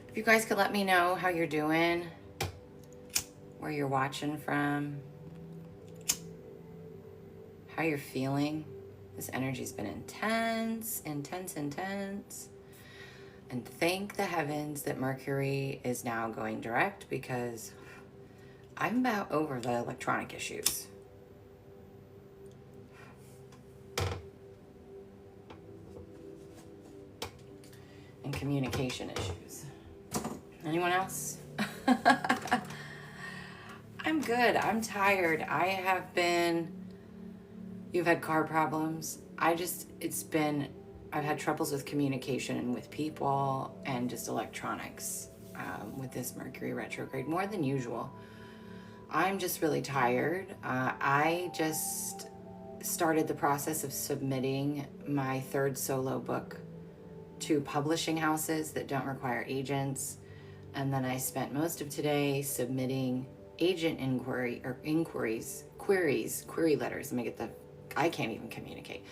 If you guys could let me know how you're doing, where you're watching from, how you're feeling. This energy's been intense, intense, intense. And thank the heavens that Mercury is now going direct, because I'm about over the electronic issues. And communication issues. Anyone else? I'm good. I'm tired. I have been, you've had car problems. I've had troubles with communication and with people and just electronics with this Mercury retrograde, more than usual. I'm just really tired. I just started the process of submitting my third solo book to publishing houses that don't require agents. And then I spent most of today submitting agent query letters. I can't even communicate.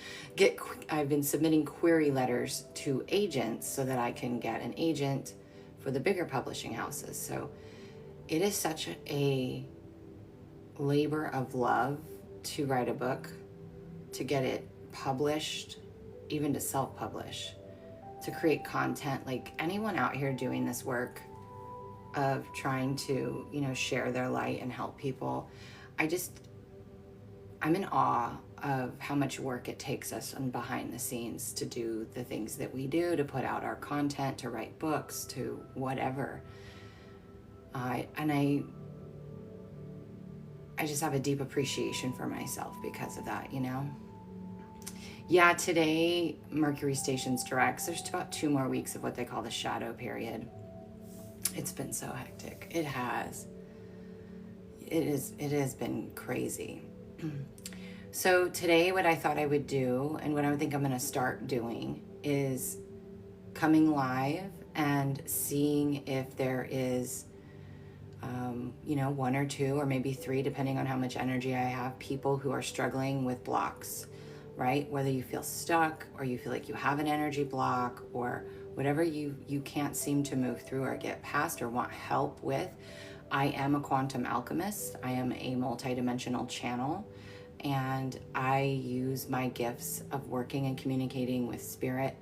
I've been submitting query letters to agents so that I can get an agent for the bigger publishing houses. So it is such a labor of love to write a book, to get it published, even to self-publish, to create content. Like, anyone out here doing this work of trying to, share their light and help people, I'm in awe of how much work it takes us on behind the scenes to do the things that we do, to put out our content, to write books, to whatever. I just have a deep appreciation for myself because of that, Yeah, today Mercury stations direct. There's about 2 more weeks of what they call the shadow period. It's been so hectic. It has. It has been crazy. So today what I thought I would do, and what I think I'm going to start doing, is coming live and seeing if there is, 1 or 2 or maybe 3, depending on how much energy I have, people who are struggling with blocks, right? Whether you feel stuck or you feel like you have an energy block or whatever you can't seem to move through or get past or want help with. I am a quantum alchemist. I am a multidimensional channel, and I use my gifts of working and communicating with spirit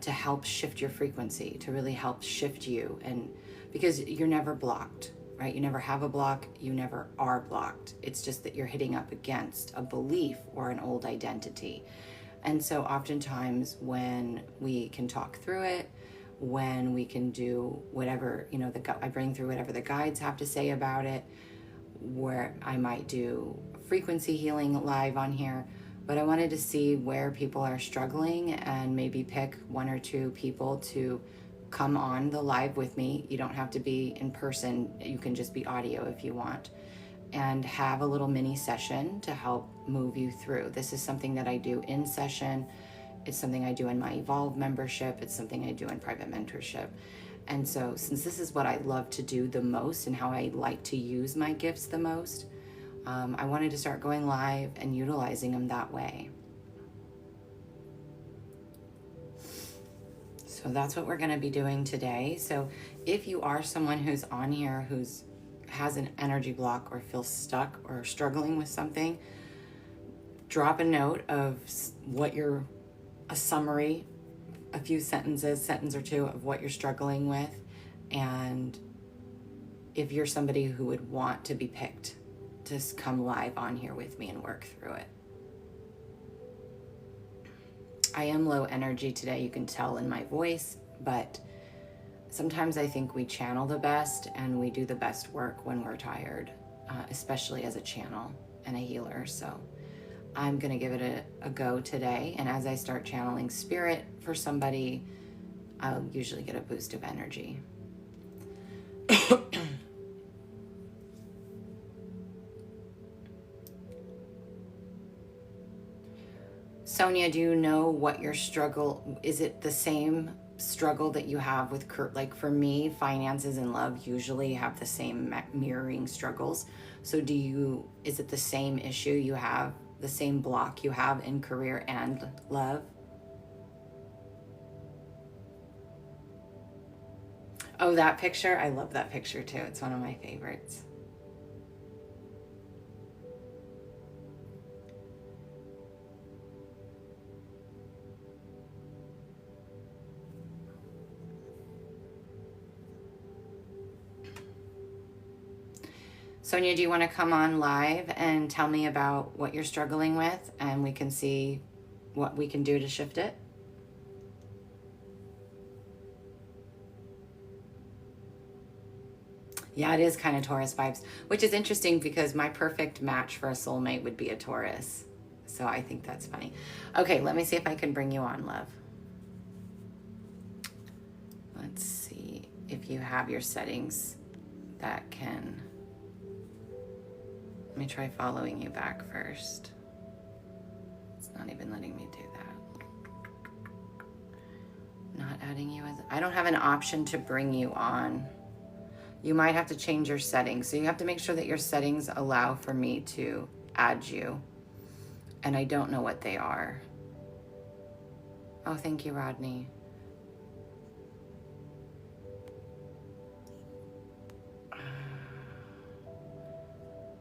to help shift your frequency, to really help shift you. And because you're never blocked, right? You never have a block. You never are blocked. It's just that you're hitting up against a belief or an old identity. And so oftentimes when we can talk through it, when we can do whatever, I bring through whatever the guides have to say about it, where I might do frequency healing live on here. But I wanted to see where people are struggling and maybe pick 1 or 2 people to come on the live with me. You don't have to be in person. You can just be audio if you want, and have a little mini session to help move you through. This is something that I do in session. It's something I do in my Evolve membership. It's something I do in private mentorship. And so since this is what I love to do the most and how I like to use my gifts the most, I wanted to start going live and utilizing them that way. So that's what we're going to be doing today. So if you are someone who's on here who's has an energy block or feels stuck or struggling with something, drop a note of a summary, a few sentences, sentence or 2 of what you're struggling with. And if you're somebody who would want to be picked, just come live on here with me and work through it. I am low energy today, you can tell in my voice, but sometimes I think we channel the best and we do the best work when we're tired, especially as a channel and a healer. So I'm going to give it a go today. And as I start channeling spirit for somebody, I'll usually get a boost of energy. Sonia, do you know what your struggle, is it the same struggle that you have with like for me, finances and love usually have the same mirroring struggles. So is it the same issue you have, the same block you have in career and love? Oh, that picture, I love that picture too. It's one of my favorites. Sonia, do you want to come on live and tell me about what you're struggling with, and we can see what we can do to shift it? Yeah, it is kind of Taurus vibes, which is interesting because my perfect match for a soulmate would be a Taurus. So I think that's funny. Okay, let me see if I can bring you on, love. Let's see if you have your settings that can... Let me try following you back first. It's not even letting me do that. Not adding you as... I don't have an option to bring you on. You might have to change your settings. So you have to make sure that your settings allow for me to add you. And I don't know what they are. Oh, thank you, Rodney.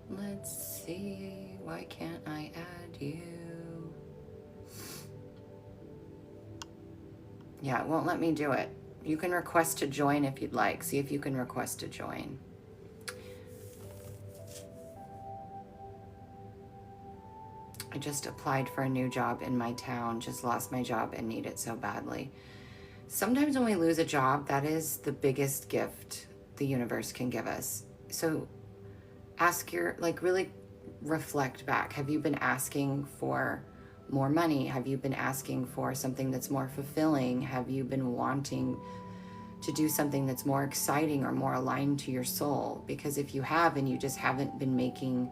Let's see. Why can't I add you? Yeah, it won't let me do it. You can request to join if you'd like. See if you can request to join. I just applied for a new job in my town, just lost my job and need it so badly. Sometimes when we lose a job, that is the biggest gift the universe can give us. So ask really reflect back. Have you been asking for more money? Have you been asking for something that's more fulfilling? Have you been wanting to do something that's more exciting or more aligned to your soul? Because if you have and you just haven't been making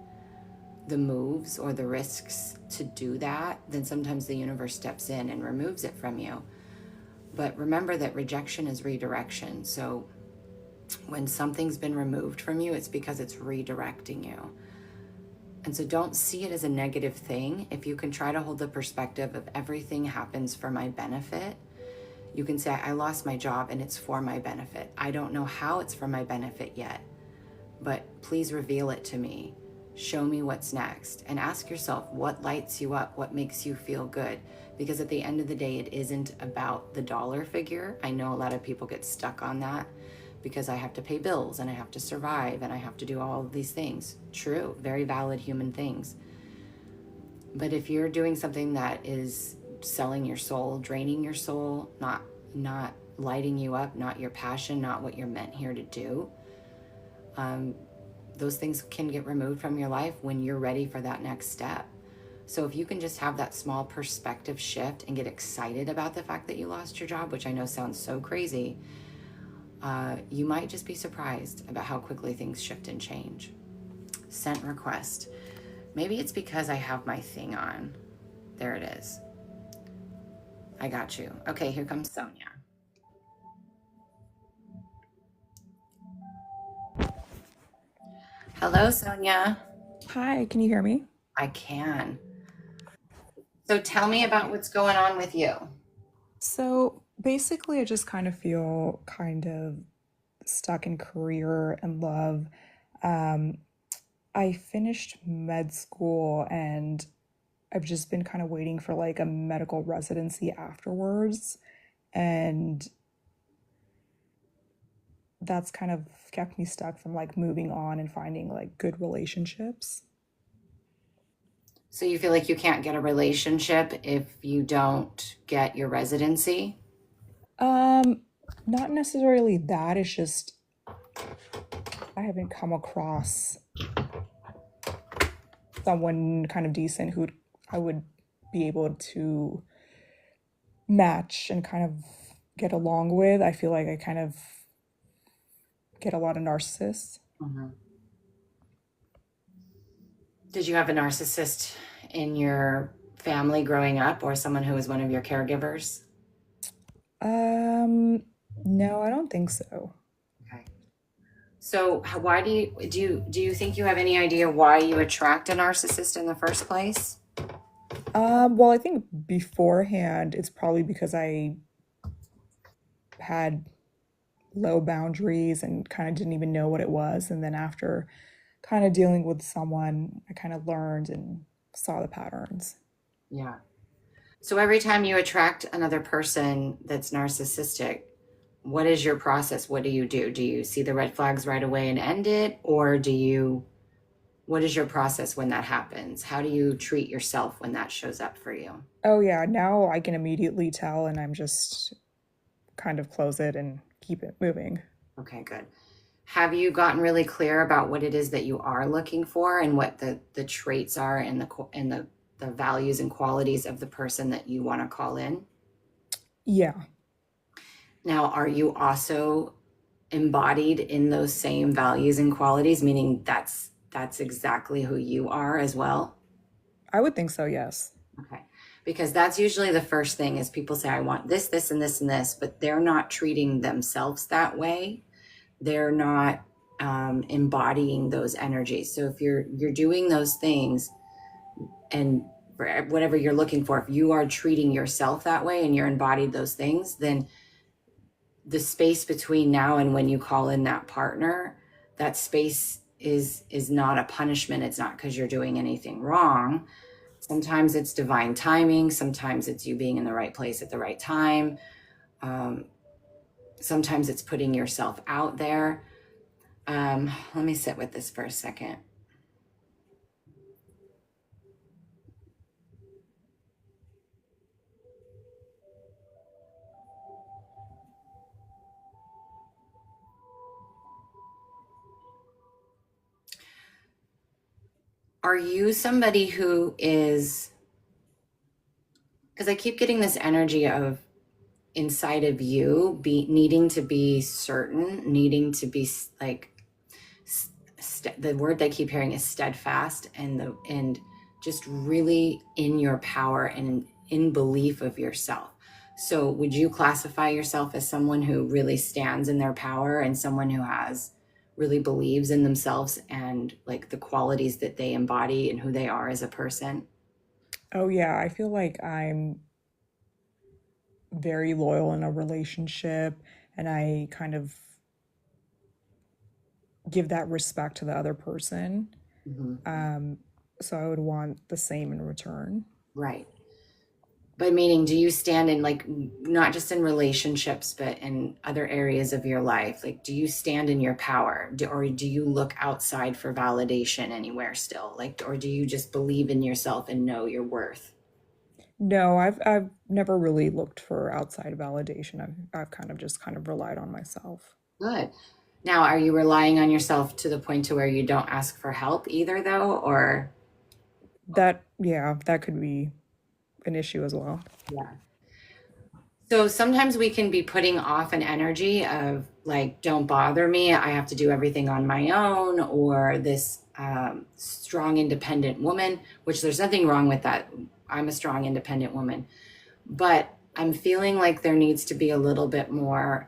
the moves or the risks to do that, then sometimes the universe steps in and removes it from you. But remember that rejection is redirection. So when something's been removed from you, it's because it's redirecting you. And so don't see it as a negative thing. If you can try to hold the perspective of everything happens for my benefit, you can say, I lost my job and it's for my benefit. I don't know how it's for my benefit yet, but please reveal it to me. Show me what's next, and ask yourself what lights you up, what makes you feel good. Because at the end of the day, it isn't about the dollar figure. I know a lot of people get stuck on that because I have to pay bills and I have to survive and I have to do all of these things. True, very valid human things. But if you're doing something that is selling your soul, draining your soul, not lighting you up, not your passion, not what you're meant here to do, those things can get removed from your life when you're ready for that next step. So if you can just have that small perspective shift and get excited about the fact that you lost your job, which I know sounds so crazy, you might just be surprised about how quickly things shift and change. Sent request. Maybe it's because I have my thing on. There it is. I got you. Okay, here comes Sonia. Hello, Sonia. Hi, can you hear me? I can. So tell me about what's going on with you. So basically, I just kind of feel kind of stuck in career and love. Um, I finished med school and I've just been kind of waiting for like a medical residency afterwards. And that's kind of kept me stuck from like moving on and finding like good relationships. So you feel like you can't get a relationship if you don't get your residency? Um, Not necessarily that, it's just I haven't come across someone kind of decent who I would be able to match and kind of get along with. I feel like I kind of get a lot of narcissists. Mhm. Did you have a narcissist in your family growing up or someone who was one of your caregivers? Um, no, I don't think so. Okay. So why do you think you have any idea why you attract a narcissist in the first place? Well, I think beforehand, it's probably because I had low boundaries and kind of didn't even know what it was. And then after kind of dealing with someone, I kind of learned and saw the patterns. Yeah. So every time you attract another person that's narcissistic, what is your process? What do you do? Do you see the red flags right away and end it? Or what is your process when that happens? How do you treat yourself when that shows up for you? Oh, yeah, now I can immediately tell, and I'm just kind of close it and keep it moving. Okay, good. Have you gotten really clear about what it is that you are looking for and what the traits are and the values and qualities of the person that you want to call in? Yeah. Now, are you also embodied in those same values and qualities, meaning that's exactly who you are as well? I would think so, yes. Okay. Because that's usually the first thing is people say, I want this, this, and this, and this, but they're not treating themselves that way. They're not embodying those energies. So if you're doing those things and for whatever you're looking for, if you are treating yourself that way and you're embodied those things, then the space between now and when you call in that partner, that space is not a punishment. It's not because you're doing anything wrong. Sometimes it's divine timing. Sometimes it's you being in the right place at the right time. Um, Sometimes it's putting yourself out there. Let me sit with this for a second. Are you somebody who is, because I keep getting this energy of inside of you be needing to be certain, needing to be like the word I keep hearing is steadfast and just really in your power and in belief of yourself. So would you classify yourself as someone who really stands in their power and someone who has really believes in themselves and like the qualities that they embody and who they are as a person? Oh, yeah, I feel like I'm very loyal in a relationship, and I kind of give that respect to the other person. Hmm. Um, so I would want the same in return. Right. But meaning, do you stand in like not just in relationships, but in other areas of your life? Like, do you stand in your power, or do you look outside for validation anywhere still? Like, or do you just believe in yourself and know your worth? No, I've never really looked for outside validation. I've kind of just kind of relied on myself. Good. Now, are you relying on yourself to the point to where you don't ask for help either, though, or That, yeah, that could be an issue as well. yeah? So sometimes we can be putting off an energy of like, don't bother me. I have to do everything on my own, or this strong, independent woman, which there's nothing wrong with that. I'm a strong, independent woman. But I'm feeling like there needs to be a little bit more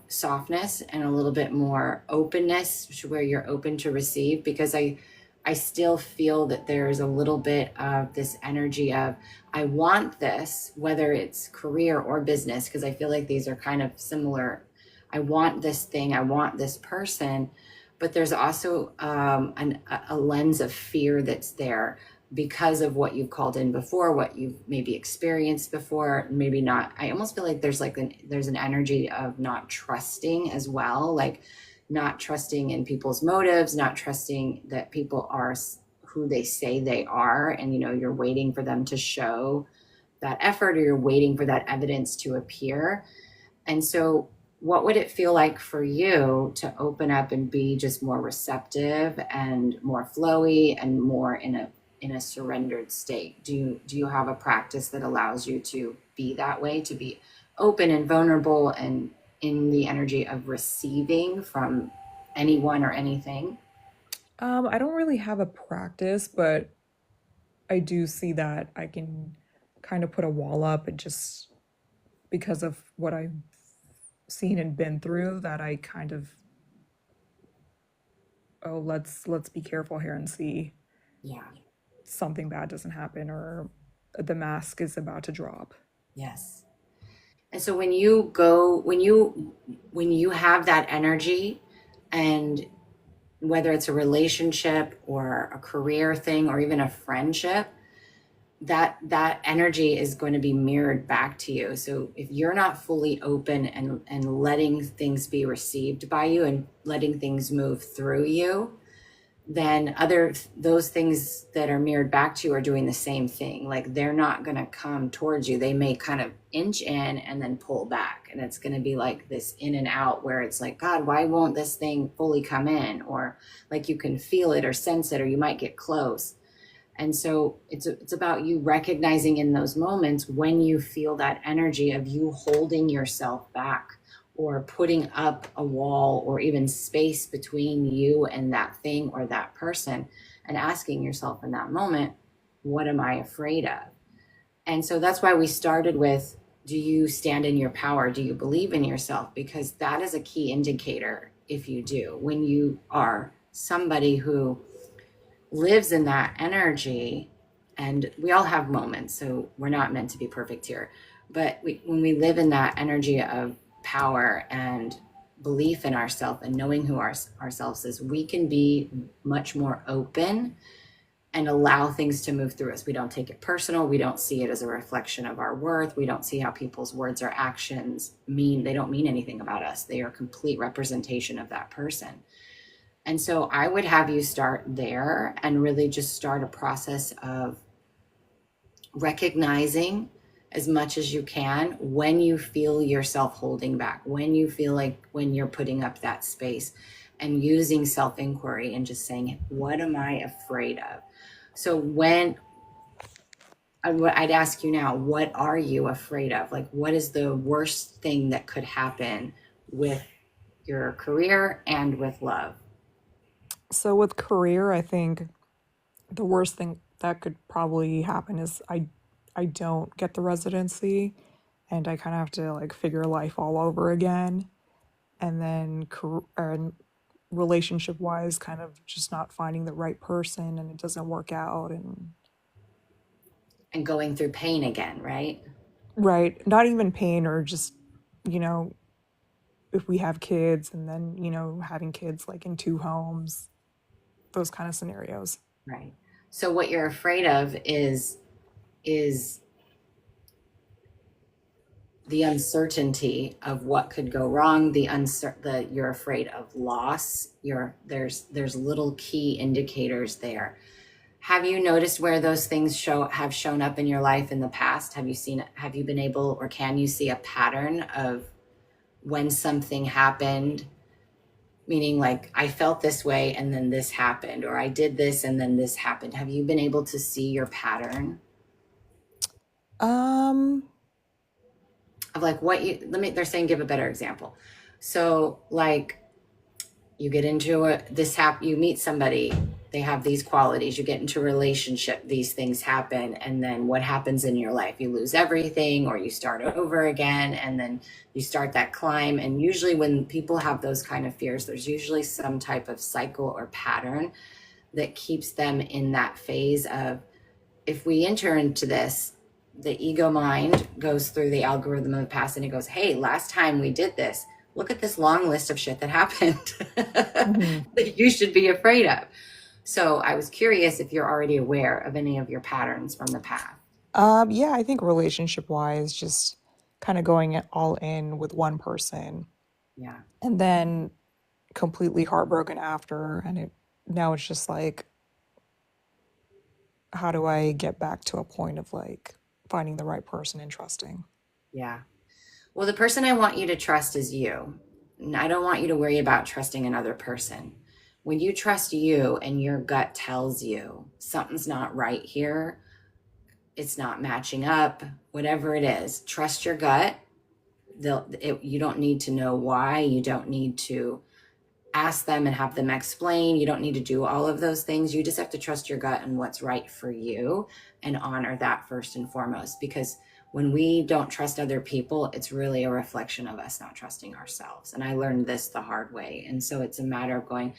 softness and a little bit more openness to where you're open to receive because I still feel that there's a little bit of this energy of I want this, whether it's career or business, because I feel like these are kind of similar. I want this thing, I want this person, but there's also a lens of fear that's there because of what you've called in before, what you've maybe experienced before, maybe not. I almost feel like there's an energy of not trusting as well, like not trusting in people's motives, not trusting that people are who they say they are, and you're waiting for them to show that effort or you're waiting for that evidence to appear. And so, what would it feel like for you to open up and be just more receptive and more flowy and more in a surrendered state? Do you have a practice that allows you to be that way, to be open and vulnerable and in the energy of receiving from anyone or anything? I don't really have a practice, but I do see that I can kind of put a wall up and just because of what I've seen and been through, that I kind of, oh, let's be careful here and see Yeah. something bad doesn't happen or the mask is about to drop. Yes. And so when you have that energy, and whether it's a relationship or a career thing or even a friendship, that energy is going to be mirrored back to you. So if you're not fully open and letting things be received by you and letting things move through you, then those things that are mirrored back to you are doing the same thing. Like they're not going to come towards you. They may kind of inch in and then pull back, and it's going to be like this in and out where it's like, God, why won't this thing fully come in? Or like you can feel it or sense it, or you might get close. And so it's about you recognizing in those moments when you feel that energy of you holding yourself back or putting up a wall or even space between you and that thing or that person, and asking yourself in that moment, what am I afraid of? And so that's why we started with, do you stand in your power? Do you believe in yourself? Because that is a key indicator. If you do, when you are somebody who lives in that energy, and we all have moments, so we're not meant to be perfect here, but when we live in that energy of power and belief in ourselves and knowing who ourselves is, we can be much more open and allow things to move through us. We don't take it personal. We don't see it as a reflection of our worth. We don't see how people's words or actions mean. They don't mean anything about us. They are a complete representation of that person. And so I would have you start there and really just start a process of recognizing as much as you can when you feel yourself holding back, when you feel like when you're putting up that space, and using self-inquiry and just saying, what am I afraid of? So when I'd ask you now, what are you afraid of? Like, what is the worst thing that could happen with your career and with love? So with career, I think the worst thing that could probably happen is I don't get the residency and I kind of have to like figure life all over again. And then relationship wise, kind of just not finding the right person and it doesn't work out. And And going through pain again, right? right, not even pain, or just, you know, if we have kids and then, having kids like in two homes, those kind of scenarios. Right. So what you're afraid of is the uncertainty of what could go wrong, you're afraid of loss. There's little key indicators there. Have you noticed where those things have shown up in your life in the past? Have you been able, or can you see a pattern of when something happened, meaning like I felt this way and then this happened, or I did this and then this happened? Have you been able to see your pattern Um, of like they're saying, give a better example. So like you get into you meet somebody, they have these qualities, you get into a relationship, these things happen, and then what happens in your life? You lose everything, or you start over again, and then you start that climb. And usually when people have those kind of fears, there's usually some type of cycle or pattern that keeps them in that phase of, if we enter into this, the ego mind goes through the algorithm of the past and it goes, hey, last time we did this, look at this long list of shit that happened mhm. that you should be afraid of. So I was curious if you're already aware of any of your patterns from the past. Yeah, I think relationship wise, just kind of going all in with one person Yeah. and then completely heartbroken after. And now it's just like, how do I get back to a point of like finding the right person and trusting? Yeah. Well, the person I want you to trust is you. And I don't want you to worry about trusting another person. When you trust you and your gut tells you something's not right here, it's not matching up, whatever it is, trust your gut. You don't need to know why. You don't need to ask them and have them explain. You don't need to do all of those things. You just have to trust your gut and what's right for you and honor that first and foremost. Because when we don't trust other people, it's really a reflection of us not trusting ourselves. And I learned this the hard way. And so it's a matter of going,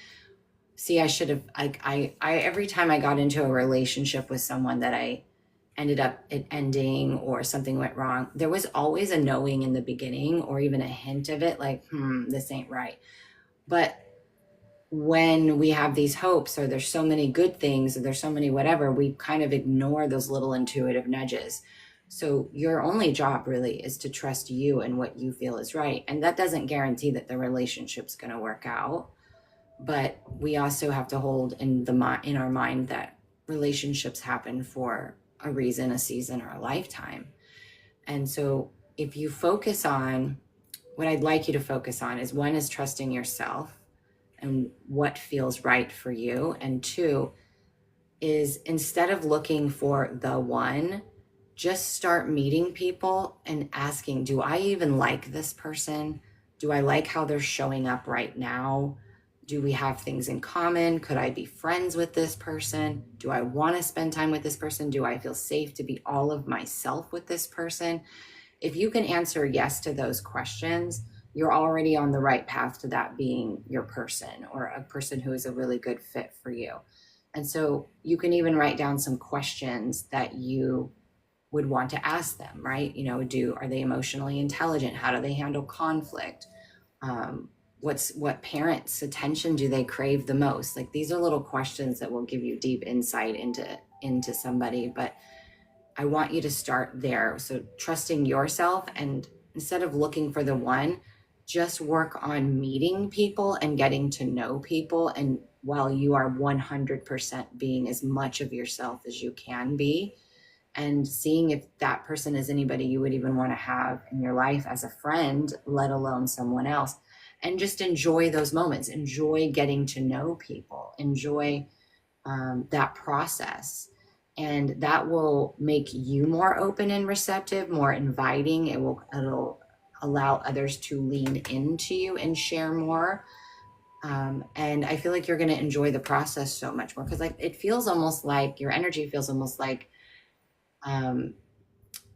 see, I should have, I every time I got into a relationship with someone that I ended up it ending or something went wrong, there was always a knowing in the beginning or even a hint of it, like, this ain't right. But when we have these hopes or there's so many good things or there's so many whatever, we kind of ignore those little intuitive nudges. So your only job really is to trust you and what you feel is right. And that doesn't guarantee that the relationship's going to work out. But we also have to hold in our mind that relationships happen for a reason, a season, or a lifetime. And so if you focus on what I'd like you to focus on is one is trusting yourself and what feels right for you. And two is instead of looking for the one, just start meeting people and asking, do I even like this person? Do I like how they're showing up right now? Do we have things in common? Could I be friends with this person? Do I want to spend time with this person? Do I feel safe to be all of myself with this person? If you can answer yes to those questions, you're already on the right path to that being your person or a person who is a really good fit for you. And so you can even write down some questions that you would want to ask them, right? Are they emotionally intelligent? How do they handle conflict? What parents' attention do they crave the most? Like, these are little questions that will give you deep insight into somebody. But I want you to start there. So trusting yourself, and instead of looking for the one, just work on meeting people and getting to know people. And while you are 100% being as much of yourself as you can be, and seeing if that person is anybody you would even want to have in your life as a friend, let alone someone else. And just enjoy those moments. Enjoy getting to know people. Enjoy that process. And that will make you more open and receptive, more inviting. It'll allow others to lean into you and share more. And I feel like you're going to enjoy the process so much more, because like it feels almost like your energy feels almost like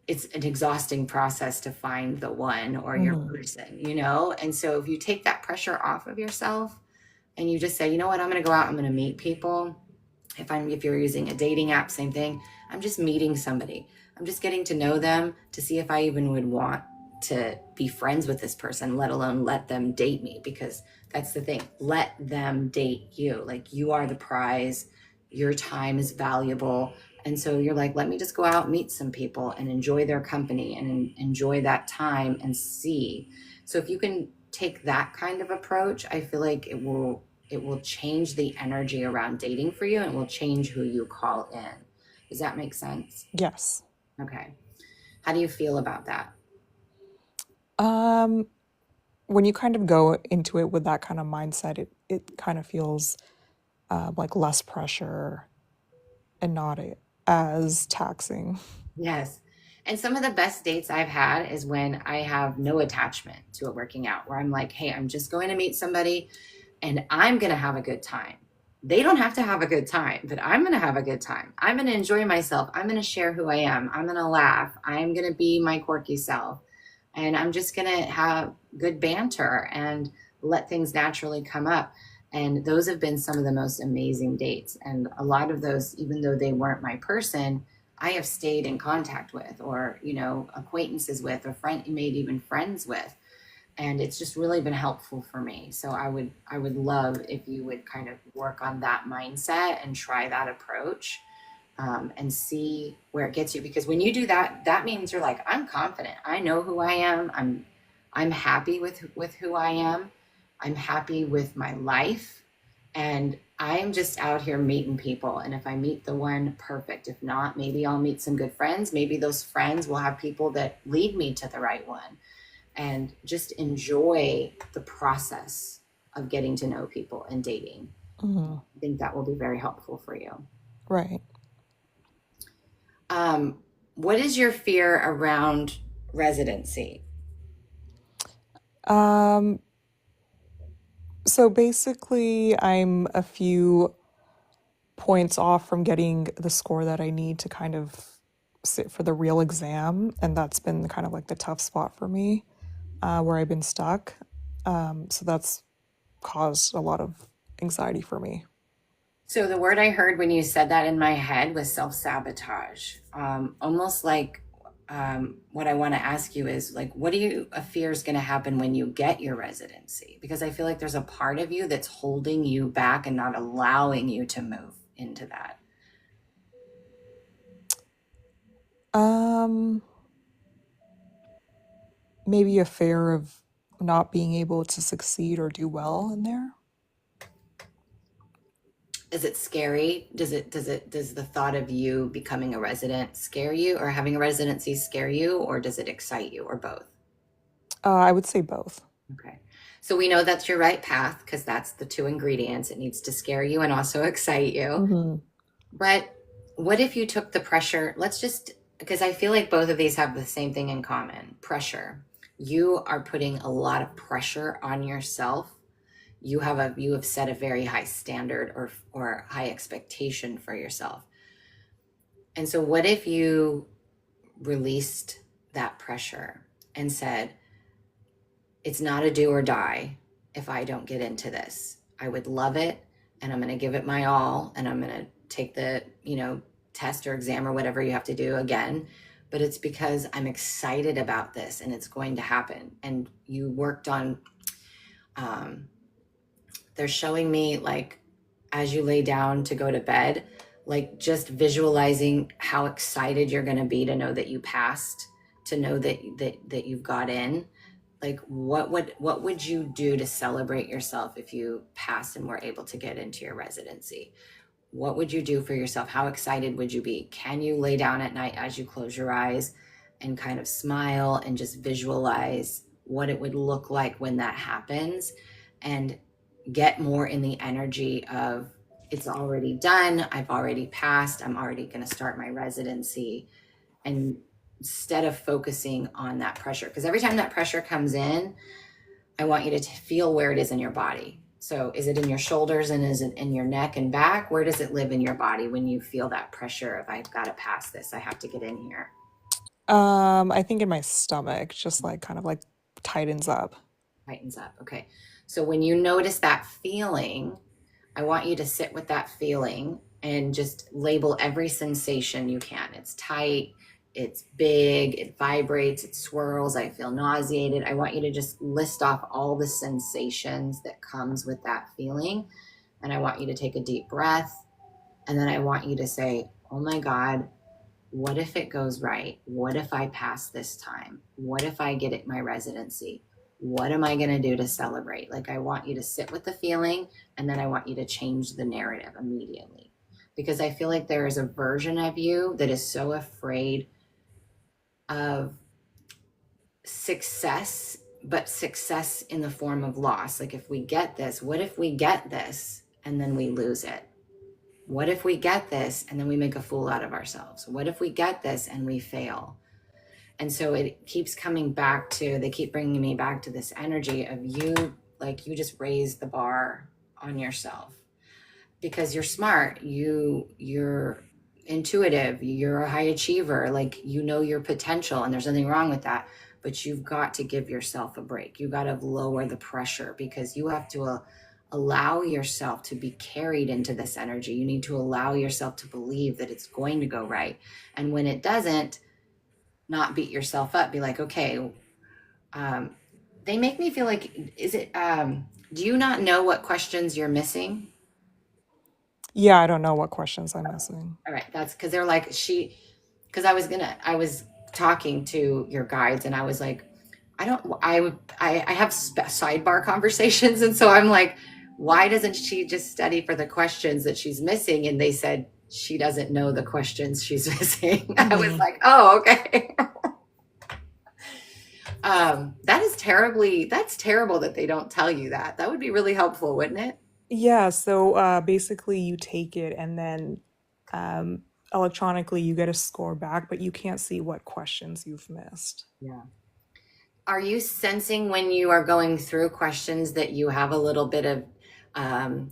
it's an exhausting process to find the one or your Hmm. person. And so if you take that pressure off of yourself and you just say, you know what, I'm going to go out, I'm going to meet people. If you're using a dating app, same thing. I'm just meeting somebody. I'm just getting to know them to see if I even would want to be friends with this person, let alone let them date me, because that's the thing. Let them date you. Like, you are the prize. Your time is valuable. And so you're like, let me just go out, meet some people and enjoy their company and enjoy that time and see. So if you can take that kind of approach, I feel like it will change the energy around dating for you, and it will change who you call in. Does that make sense? Yes. Okay. How do you feel about that? Um, when you kind of go into it with that kind of mindset, it kind of feels like less pressure and not as taxing. Yes. And some of the best dates I've had is when I have no attachment to it working out, where I'm like, hey, I'm just going to meet somebody and I'm going to have a good time. They don't have to have a good time, but I'm going to have a good time. I'm going to enjoy myself. I'm going to share who I am. I'm going to laugh. I'm going to be my quirky self. And I'm just going to have good banter and let things naturally come up. And those have been some of the most amazing dates. And a lot of those, even though they weren't my person, I have stayed in contact with, or, acquaintances with, or made even friends with. And it's just really been helpful for me. So I would love if you would kind of work on that mindset and try that approach, and see where it gets you. Because when you do that, that means you're like, I'm confident. I know who I am. I'm happy with who I am. I'm happy with my life. And I am just out here meeting people. And if I meet the one, perfect. If not, maybe I'll meet some good friends. Maybe those friends will have people that lead me to the right one. And just enjoy the process of getting to know people and dating. Hmm. I think that will be very helpful for you. Right. Um, what is your fear around residency? Um, so basically, I'm a few points off from getting the score that I need to kind of sit for the real exam, and that's been kind of like the tough spot for me, where I've been stuck. So that's caused a lot of anxiety for me. So the word I heard when you said that in my head was self-sabotage. Almost like what I want to ask you is like, what do you fear is going to happen when you get your residency? Because I feel like there's a part of you that's holding you back and not allowing you to move into that. Um, Maybe a fear of not being able to succeed or do well in there. Is it scary? Does the thought of you becoming a resident scare you, or having a residency scare you, or does it excite you, or both? I would say both. Okay. So we know that's your right path because that's the two ingredients. It needs to scare you and also excite you. Hmm. But what if you took the pressure? Let's just, because I feel like both of these have the same thing in common, pressure. You are putting a lot of pressure on yourself. You have set a very high standard or high expectation for yourself. And so what if you released that pressure and said, it's not a do or die if I don't get into this. I would love it and I'm going to give it my all and I'm going to take the, test or exam or whatever you have to do again. But it's because I'm excited about this and it's going to happen. And you worked on, they're showing me like as you lay down to go to bed, like just visualizing how excited you're going to be to know that you passed, to know that you've got in. Like what would you do to celebrate yourself if you passed and were able to get into your residency? What would you do for yourself? How excited would you be? Can you lay down at night as you close your eyes and kind of smile and just visualize what it would look like when that happens, and get more in the energy of it's already done, I've already passed, I'm already going to start my residency, and instead of focusing on that pressure, because every time that pressure comes in, I want you to feel where it is in your body. So is it in your shoulders and is it in your neck and back? Where does it live in your body when you feel that pressure of I've got to pass this, I have to get in here? I think in my stomach, just like kind of like tightens up. Tightens up. Okay. So when you notice that feeling, I want you to sit with that feeling and just label every sensation you can. It's tight, it's big, it vibrates, it swirls, I feel nauseated. I want you to just list off all the sensations that comes with that feeling. And I want you to take a deep breath. And then I want you to say, oh my God, what if it goes right? What if I pass this time? What if I get it my residency? What am I going to do to celebrate? Like, I want you to sit with the feeling and then I want you to change the narrative immediately. Because I feel like there is a version of you that is so afraid of success, but success in the form of loss. Like, if we get this, what if we get this and then we lose it? What if we get this and then we make a fool out of ourselves? What if we get this and we fail? And so it keeps coming back to, they keep bringing me back to this energy of you, like you just raised the bar on yourself because you're smart, you're intuitive, you're a high achiever, like you know your potential and there's nothing wrong with that. But you've got to give yourself a break. You got to lower the pressure because you have to allow yourself to be carried into this energy. You need to allow yourself to believe that it's going to go right. And when it doesn't, not beat yourself up. Be like, okay, they make me feel like, do you not know what questions you're missing? Yeah, I don't know what questions I'm missing. All right. That's because they're like, because I was talking to your guides and I was like, I have sidebar conversations. And so I'm like, why doesn't she just study for the questions that she's missing? And they said, she doesn't know the questions she's missing. I was Hmm. like, oh, okay. That's terrible that they don't tell you that. That would be really helpful, wouldn't it? Yeah, so basically you take it and then um, electronically you get a score back, but you can't see what questions you've missed. Yeah. Are you sensing when you are going through questions that you have a little bit of um,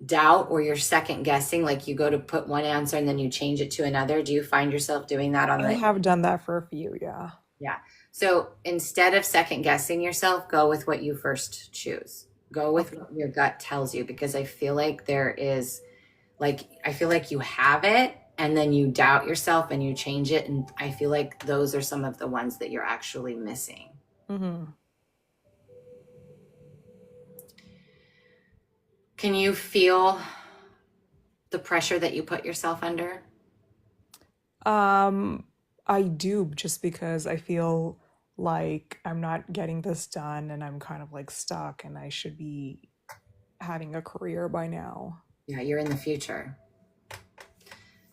doubt or you're second guessing, like you go to put one answer and then you change it to another? Do you find yourself doing that on I the, have done that for a few, yeah. yeah. So instead of second guessing yourself, go with what you first choose. Go with Okay. what your gut tells you, because I feel like there is, like, I feel like you have it and then you doubt yourself and you change it. And I feel like those are some of the ones that you're actually missing. Hmm. Can you feel the pressure that you put yourself under? Um, I do just because I feel like I'm not getting this done and I'm kind of like stuck and I should be having a career by now. Yeah, you're in the future.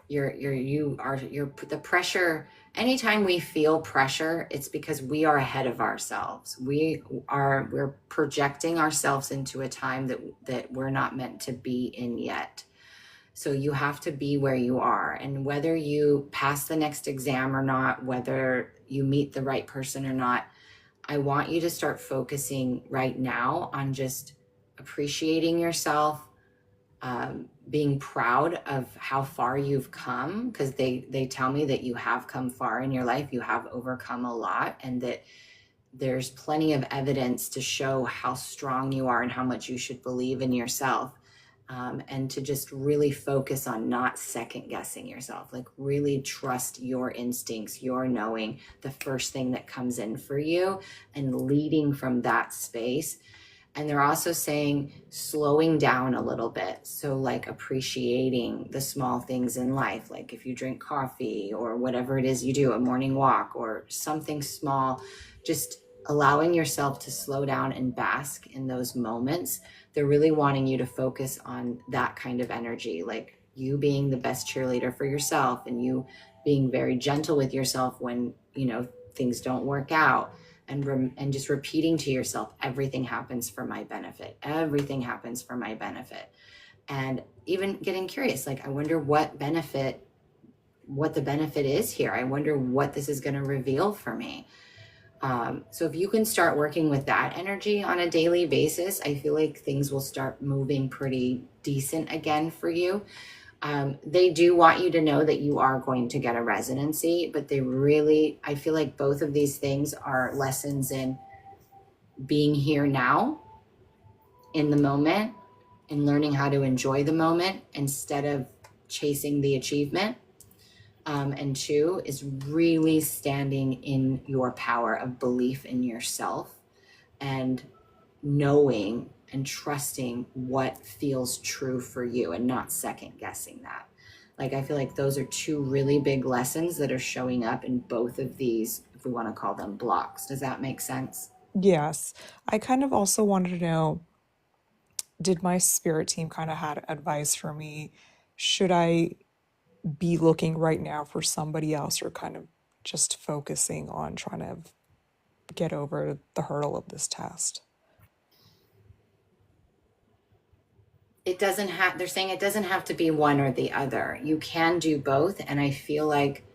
You're the pressure. Anytime we feel pressure, it's because we are ahead of ourselves. We're projecting ourselves into a time that we're not meant to be in yet. So you have to be where you are, and whether you pass the next exam or not, whether you meet the right person or not, I want you to start focusing right now on just appreciating yourself, being proud of how far you've come, because they tell me that you have come far in your life. You have overcome a lot, and that there's plenty of evidence to show how strong you are and how much you should believe in yourself. And to just really focus on not second guessing yourself, like really trust your instincts, your knowing, the first thing that comes in for you, and leading from that space. And they're also saying slowing down a little bit. So, like, appreciating the small things in life, like if you drink coffee or whatever it is you do, a morning walk or something small, just allowing yourself to slow down and bask in those moments. They're really wanting you to focus on that kind of energy, like you being the best cheerleader for yourself and you being very gentle with yourself when, things don't work out, and just repeating to yourself, everything happens for my benefit, everything happens for my benefit. And even getting curious, like, I wonder what the benefit is here. I wonder what this is going to reveal for me. So if you can start working with that energy on a daily basis, I feel like things will start moving pretty decent again for you. They do want you to know that you are going to get a residency, but I feel like both of these things are lessons in being here now in the moment and learning how to enjoy the moment instead of chasing the achievement. And two is really standing in your power of belief in yourself and knowing and trusting what feels true for you and not second guessing that. Like, I feel like those are two really big lessons that are showing up in both of these, if we want to call them blocks. Does that make sense? Yes. I kind of also wanted to know, did my spirit team kind of had advice for me? Should I be looking right now for somebody else or kind of just focusing on trying to get over the hurdle of this test? They're saying it doesn't have to be one or the other. You can do both. And I feel like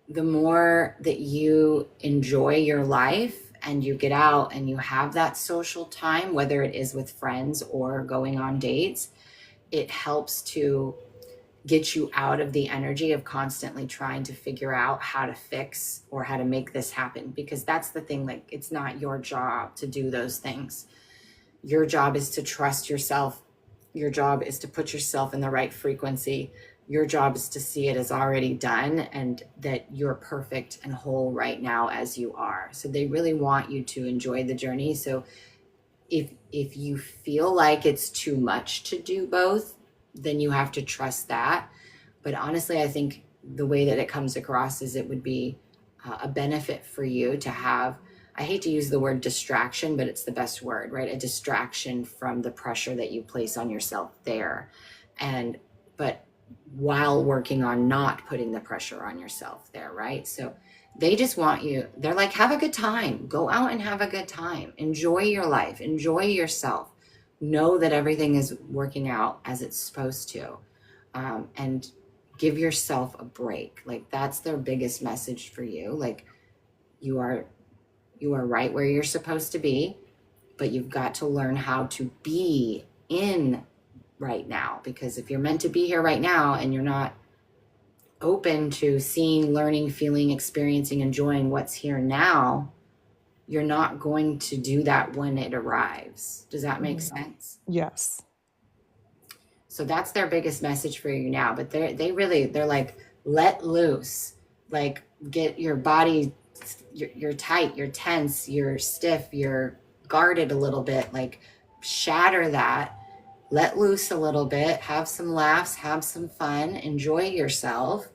the more that you enjoy your life and you get out and you have that social time, whether it is with friends or going on dates, it helps to get you out of the energy of constantly trying to figure out how to fix or how to make this happen. Because that's the thing, like, it's not your job to do those things. Your job is to trust yourself. Your job is to put yourself in the right frequency. Your job is to see it as already done and that you're perfect and whole right now as you are. So they really want you to enjoy the journey. So if you feel like it's too much to do both, then you have to trust that. But honestly, I think the way that it comes across is it would be a benefit for you to have, I hate to use the word distraction, but it's the best word, right? A distraction from the pressure that you place on yourself there. But while working on not putting the pressure on yourself there, right? So they just want you, they're like, have a good time, go out and have a good time, enjoy your life, enjoy yourself, know that everything is working out as it's supposed to. And give yourself a break. Like, that's their biggest message for you. Like, you are right where you're supposed to be, but you've got to learn how to be in right now. Because if you're meant to be here right now and you're not open to seeing, learning, feeling, experiencing, enjoying what's here now, you're not going to do that when it arrives. Does that make sense? Yes. So that's their biggest message for you now. But they're like, let loose, like get your body, you're tight, you're tense, you're stiff, you're guarded a little bit, like shatter that, let loose a little bit, have some laughs, have some fun, enjoy yourself.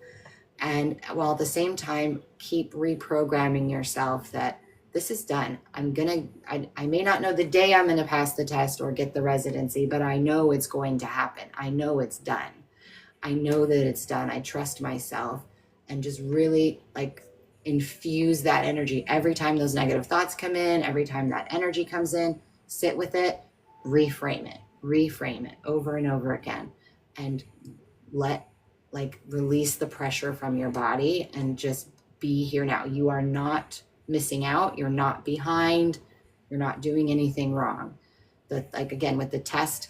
And while at the same time, keep reprogramming yourself that this is done. I may not know the day I'm going to pass the test or get the residency, but I know it's going to happen. I know it's done. I know that it's done. I trust myself, and just really like infuse that energy. Every time those negative thoughts come in, every time that energy comes in, sit with it, reframe it over and over again, and release the pressure from your body and just be here now. You are not missing out. You're not behind. You're not doing anything wrong. Again, with the test,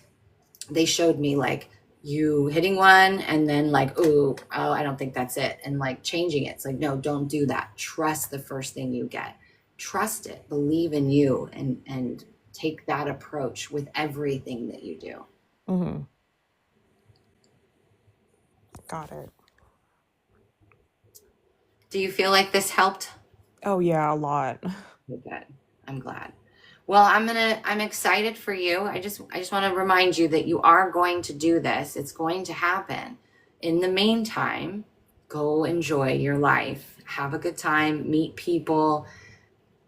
they showed me like you hitting one and then like, oh, I don't think that's it. And like changing it. It's like, no, don't do that. Trust the first thing you get. Trust it. Believe in you, and take that approach with everything that you do. Mm-hmm. Got it. Do you feel like this helped? Oh yeah, a lot. Good. I'm glad. Well, I'm excited for you. I just want to remind you that you are going to do this. It's going to happen. In the meantime, go enjoy your life. Have a good time, meet people,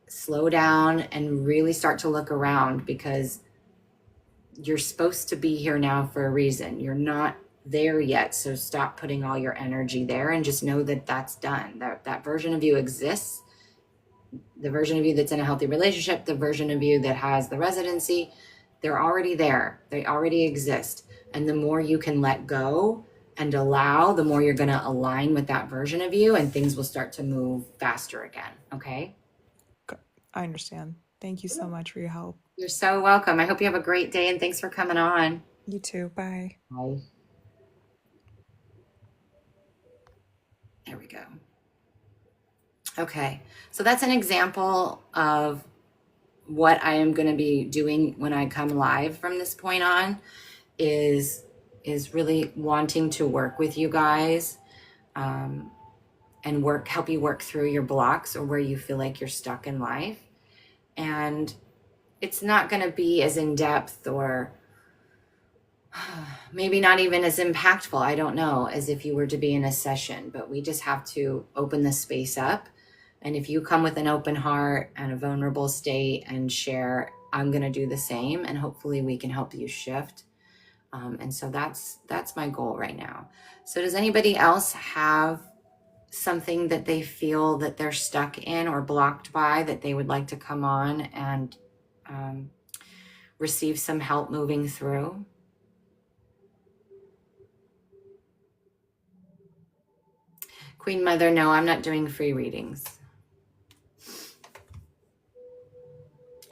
slow down, and really start to look around, because you're supposed to be here now for a reason. You're not there yet. So stop putting all your energy there and just know that that's done. That version of you exists. The version of you that's in a healthy relationship, the version of you that has the residency, they're already there. They already exist. And the more you can let go and allow, the more you're going to align with that version of you, and things will start to move faster again. Okay? I understand. Thank you so much for your help. You're so welcome. I hope you have a great day, and thanks for coming on. You too. Bye. Bye. There we go. Okay, so that's an example of what I am going to be doing when I come live from this point on, is really wanting to work with you guys, and help you work through your blocks or where you feel like you're stuck in life. And it's not going to be as in-depth, or maybe not even as impactful, I don't know, as if you were to be in a session, but we just have to open the space up. And if you come with an open heart and a vulnerable state and share, I'm going to do the same, and hopefully we can help you shift. And so that's my goal right now. So does anybody else have something that they feel that they're stuck in or blocked by, that they would like to come on and receive some help moving through? Queen Mother, no, I'm not doing free readings.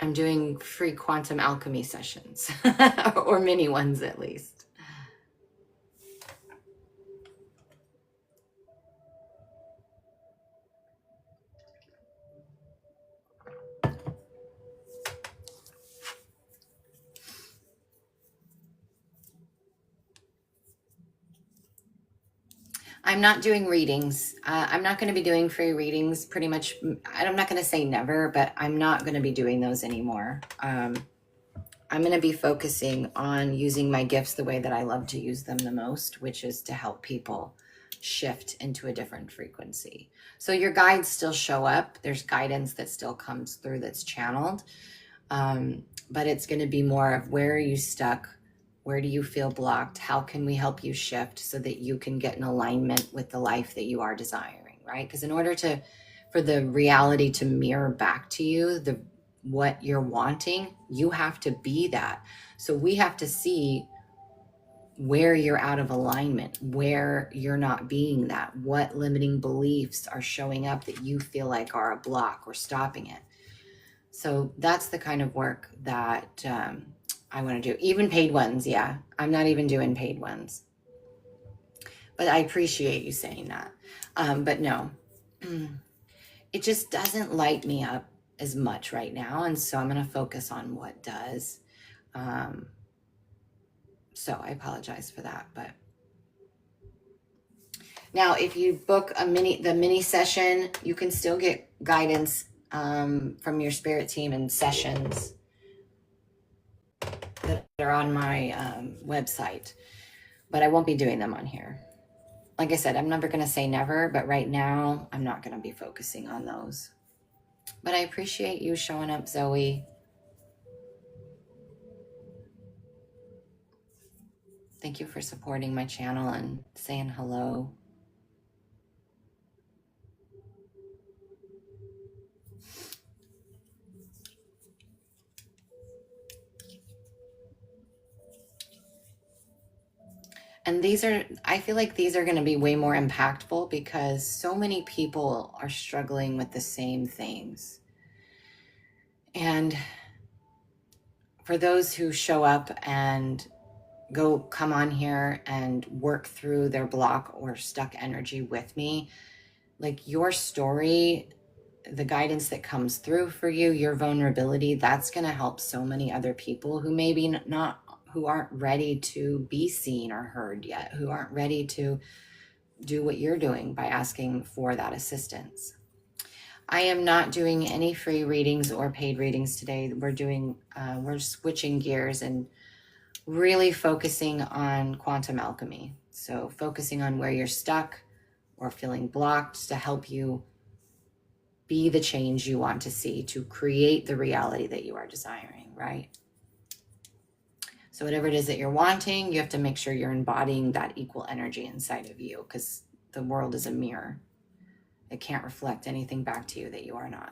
I'm doing free quantum alchemy sessions, or mini ones at least. I'm not doing readings. I'm not going to be doing free readings pretty much. I'm not going to say never, but I'm not going to be doing those anymore. I'm going to be focusing on using my gifts the way that I love to use them the most, which is to help people shift into a different frequency. So your guides still show up. There's guidance that still comes through that's channeled. But it's going to be more of, where are you stuck? Where do you feel blocked? How can we help you shift so that you can get in alignment with the life that you are desiring, right? Because in order for the reality to mirror back to you what you're wanting, you have to be that. So we have to see where you're out of alignment, where you're not being that, what limiting beliefs are showing up that you feel like are a block or stopping it. So that's the kind of work that I want to do. Even paid ones, yeah. I'm not even doing paid ones. But I appreciate you saying that. But no, it just doesn't light me up as much right now. And so I'm going to focus on what does. So I apologize for that. But now, if you book the mini session, you can still get guidance from your spirit team and sessions that are on my website. But I won't be doing them on here. Like I said, I'm never going to say never, but right now I'm not going to be focusing on those. But I appreciate you showing up, Zoe. Thank you for supporting my channel and saying hello. And I feel like these are going to be way more impactful because so many people are struggling with the same things. And for those who show up and come on here and work through their block or stuck energy with me, like your story, the guidance that comes through for you, your vulnerability, that's going to help so many other people who maybe who aren't ready to be seen or heard yet, who aren't ready to do what you're doing by asking for that assistance. I am not doing any free readings or paid readings today. We're switching gears and really focusing on quantum alchemy. So focusing on where you're stuck or feeling blocked to help you be the change you want to see, to create the reality that you are desiring, right? So whatever it is that you're wanting, you have to make sure you're embodying that equal energy inside of you, because the world is a mirror. It can't reflect anything back to you that you are not.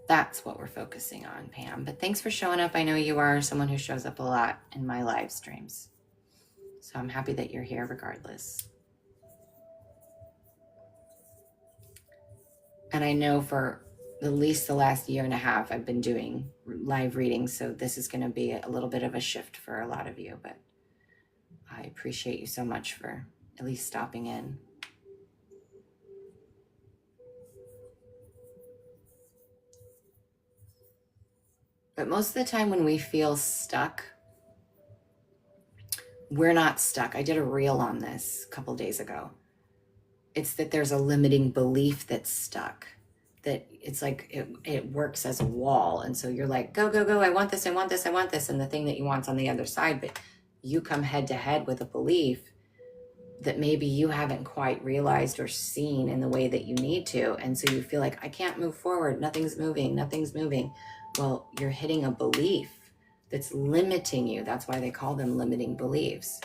That's what we're focusing on, Pam. But thanks for showing up. I know you are someone who shows up a lot in my live streams. So I'm happy that you're here regardless. And I know for at least the last year and a half, I've been doing live readings. So this is going to be a little bit of a shift for a lot of you, but I appreciate you so much for at least stopping in. But most of the time when we feel stuck, we're not stuck. I did a reel on this a couple days ago. It's that there's a limiting belief that's stuck, that it's like it works as a wall. And so you're like, go, go, go. I want this. I want this. I want this. And the thing that you want's on the other side, but you come head to head with a belief that maybe you haven't quite realized or seen in the way that you need to. And so you feel like, I can't move forward. Nothing's moving. Nothing's moving. Well, you're hitting a belief that's limiting you. That's why they call them limiting beliefs.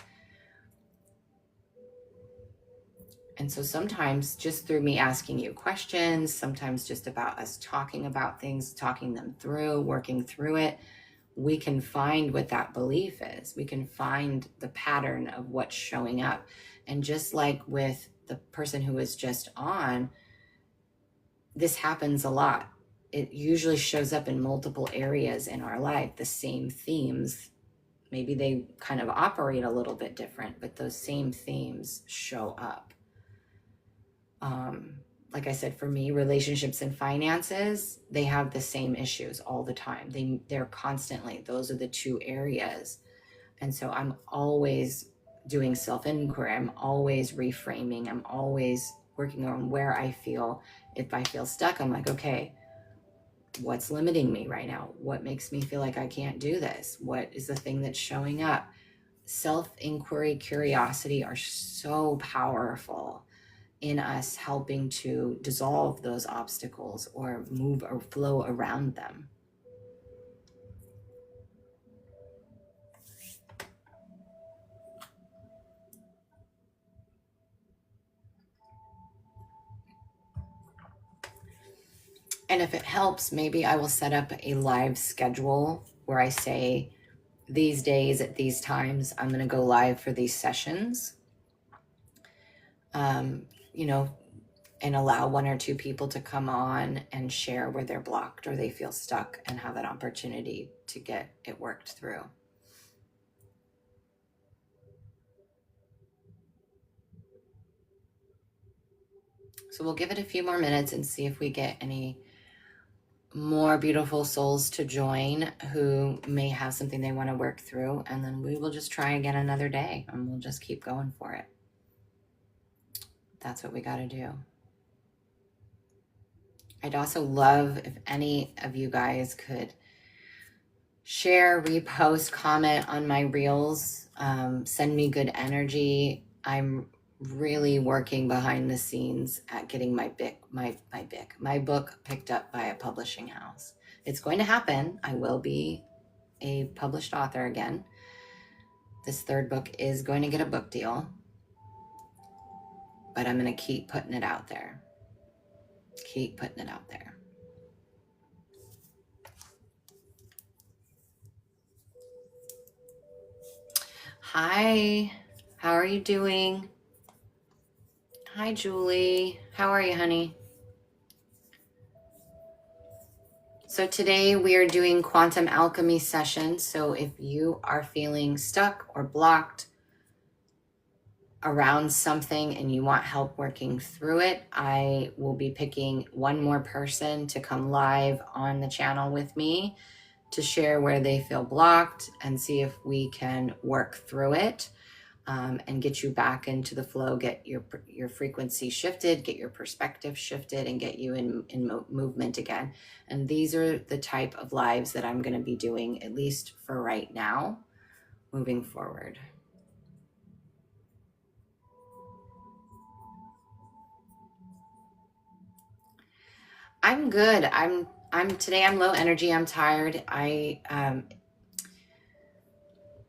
And so sometimes just through me asking you questions, sometimes just about us talking about things, talking them through, working through it, we can find what that belief is. We can find the pattern of what's showing up. And just like with the person who was just on, this happens a lot. It usually shows up in multiple areas in our life, the same themes. Maybe they kind of operate a little bit different, but those same themes show up. Like I said, for me, relationships and finances, they have the same issues all the time. They're constantly, those are the two areas. And so I'm always doing self-inquiry. I'm always reframing. I'm always working on where I feel. If I feel stuck, I'm like, okay, what's limiting me right now? What makes me feel like I can't do this? What is the thing that's showing up? Self-inquiry, curiosity are so powerful in us helping to dissolve those obstacles or move or flow around them. And if it helps, maybe I will set up a live schedule where I say, these days at these times, I'm going to go live for these sessions. You know, and allow one or two people to come on and share where they're blocked or they feel stuck and have an opportunity to get it worked through. So we'll give it a few more minutes and see if we get any more beautiful souls to join who may have something they want to work through. And then we will just try again another day and we'll just keep going for it. That's what we got to do. I'd also love if any of you guys could share, repost, comment on my reels, send me good energy. I'm really working behind the scenes at getting my book picked up by a publishing house. It's going to happen. I will be a published author again. This third book is going to get a book deal, but I'm going to keep putting it out there. Keep putting it out there. Hi, how are you doing? Hi, Julie. How are you, honey? So today we are doing quantum alchemy sessions. So if you are feeling stuck or blocked around something and you want help working through it, I will be picking one more person to come live on the channel with me to share where they feel blocked and see if we can work through it. And get you back into the flow, get your frequency shifted, get your perspective shifted, and get you in movement again. And these are the type of lives that I'm going to be doing, at least for right now, moving forward. I'm good. Today I'm low energy. I'm tired. I've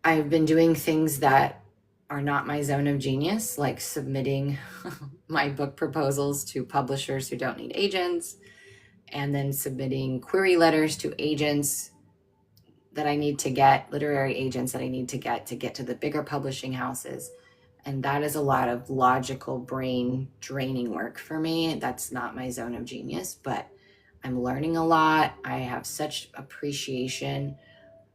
been doing things that are not my zone of genius, like submitting my book proposals to publishers who don't need agents, and then submitting query letters to agents that I need to get, literary agents that I need to get to the bigger publishing houses. And that is a lot of logical brain draining work for me. That's not my zone of genius, but I'm learning a lot. I have such appreciation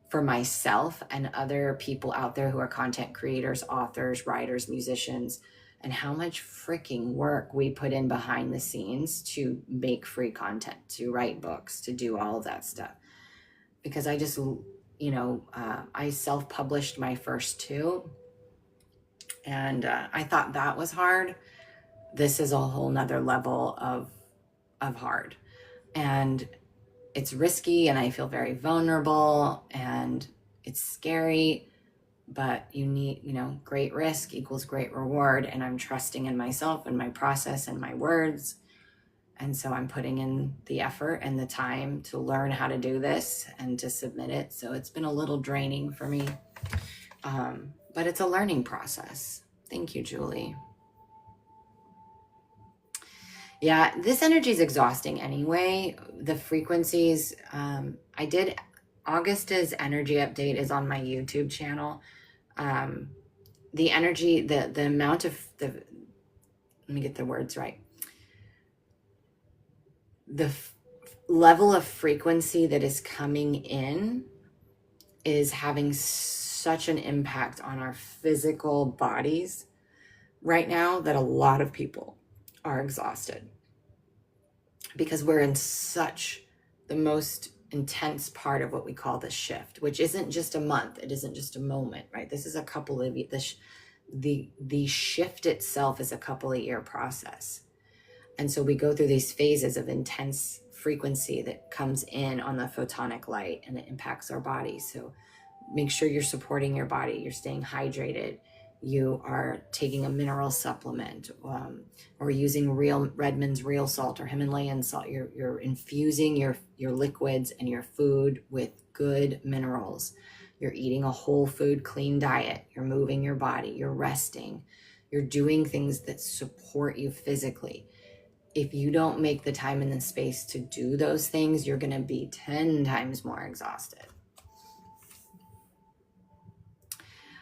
for myself and other people out there who are content creators, authors, writers, musicians, and how much freaking work we put in behind the scenes to make free content, to write books, to do all of that stuff. Because I just, I self-published my first two, and I thought that was hard. This is a whole nother level of hard. And it's risky and I feel very vulnerable and it's scary, but you need, great risk equals great reward. And I'm trusting in myself and my process and my words. And so I'm putting in the effort and the time to learn how to do this and to submit it. So it's been a little draining for me, but it's a learning process. Thank you, Julie. Yeah, this energy is exhausting anyway. The frequencies, August's energy update is on my YouTube channel. The energy, the amount of let me get the words right. The level of frequency that is coming in is having such an impact on our physical bodies right now that a lot of people are exhausted because we're in such the most intense part of what we call the shift, which isn't just a month. It isn't just a moment, right? This is a couple of, the shift itself is a couple of year process. And so we go through these phases of intense frequency that comes in on the photonic light and it impacts our body. So make sure you're supporting your body. You're staying hydrated. You are taking a mineral supplement, or using Redmond's real salt or Himalayan salt. You're infusing your liquids and your food with good minerals. You're eating a whole food, clean diet. You're moving your body. You're resting. You're doing things that support you physically. If you don't make the time and the space to do those things, you're going to be 10 times more exhausted.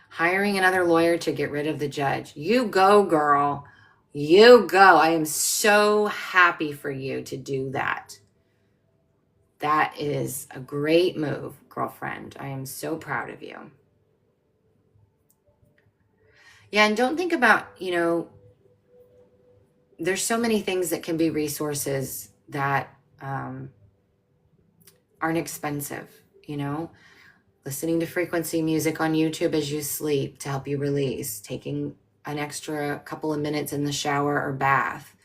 Hiring another lawyer to get rid of the judge. You go, girl. You go. I am so happy for you to do that. That is a great move, girlfriend. I am so proud of you. Yeah, and don't think about, there's so many things that can be resources that aren't expensive, listening to frequency music on YouTube as you sleep to help you release, taking an extra couple of minutes in the shower or bath,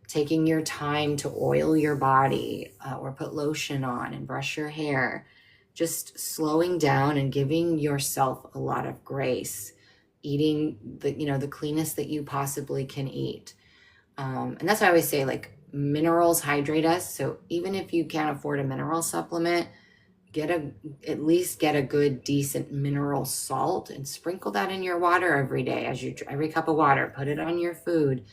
taking your time to oil your body or put lotion on and brush your hair, just slowing down and giving yourself a lot of grace, eating the cleanest that you possibly can eat. And that's why I always say, like, minerals hydrate us. So even if you can't afford a mineral supplement, at least get a good, decent mineral salt and sprinkle that in your water every day. Every cup of water, put it on your food.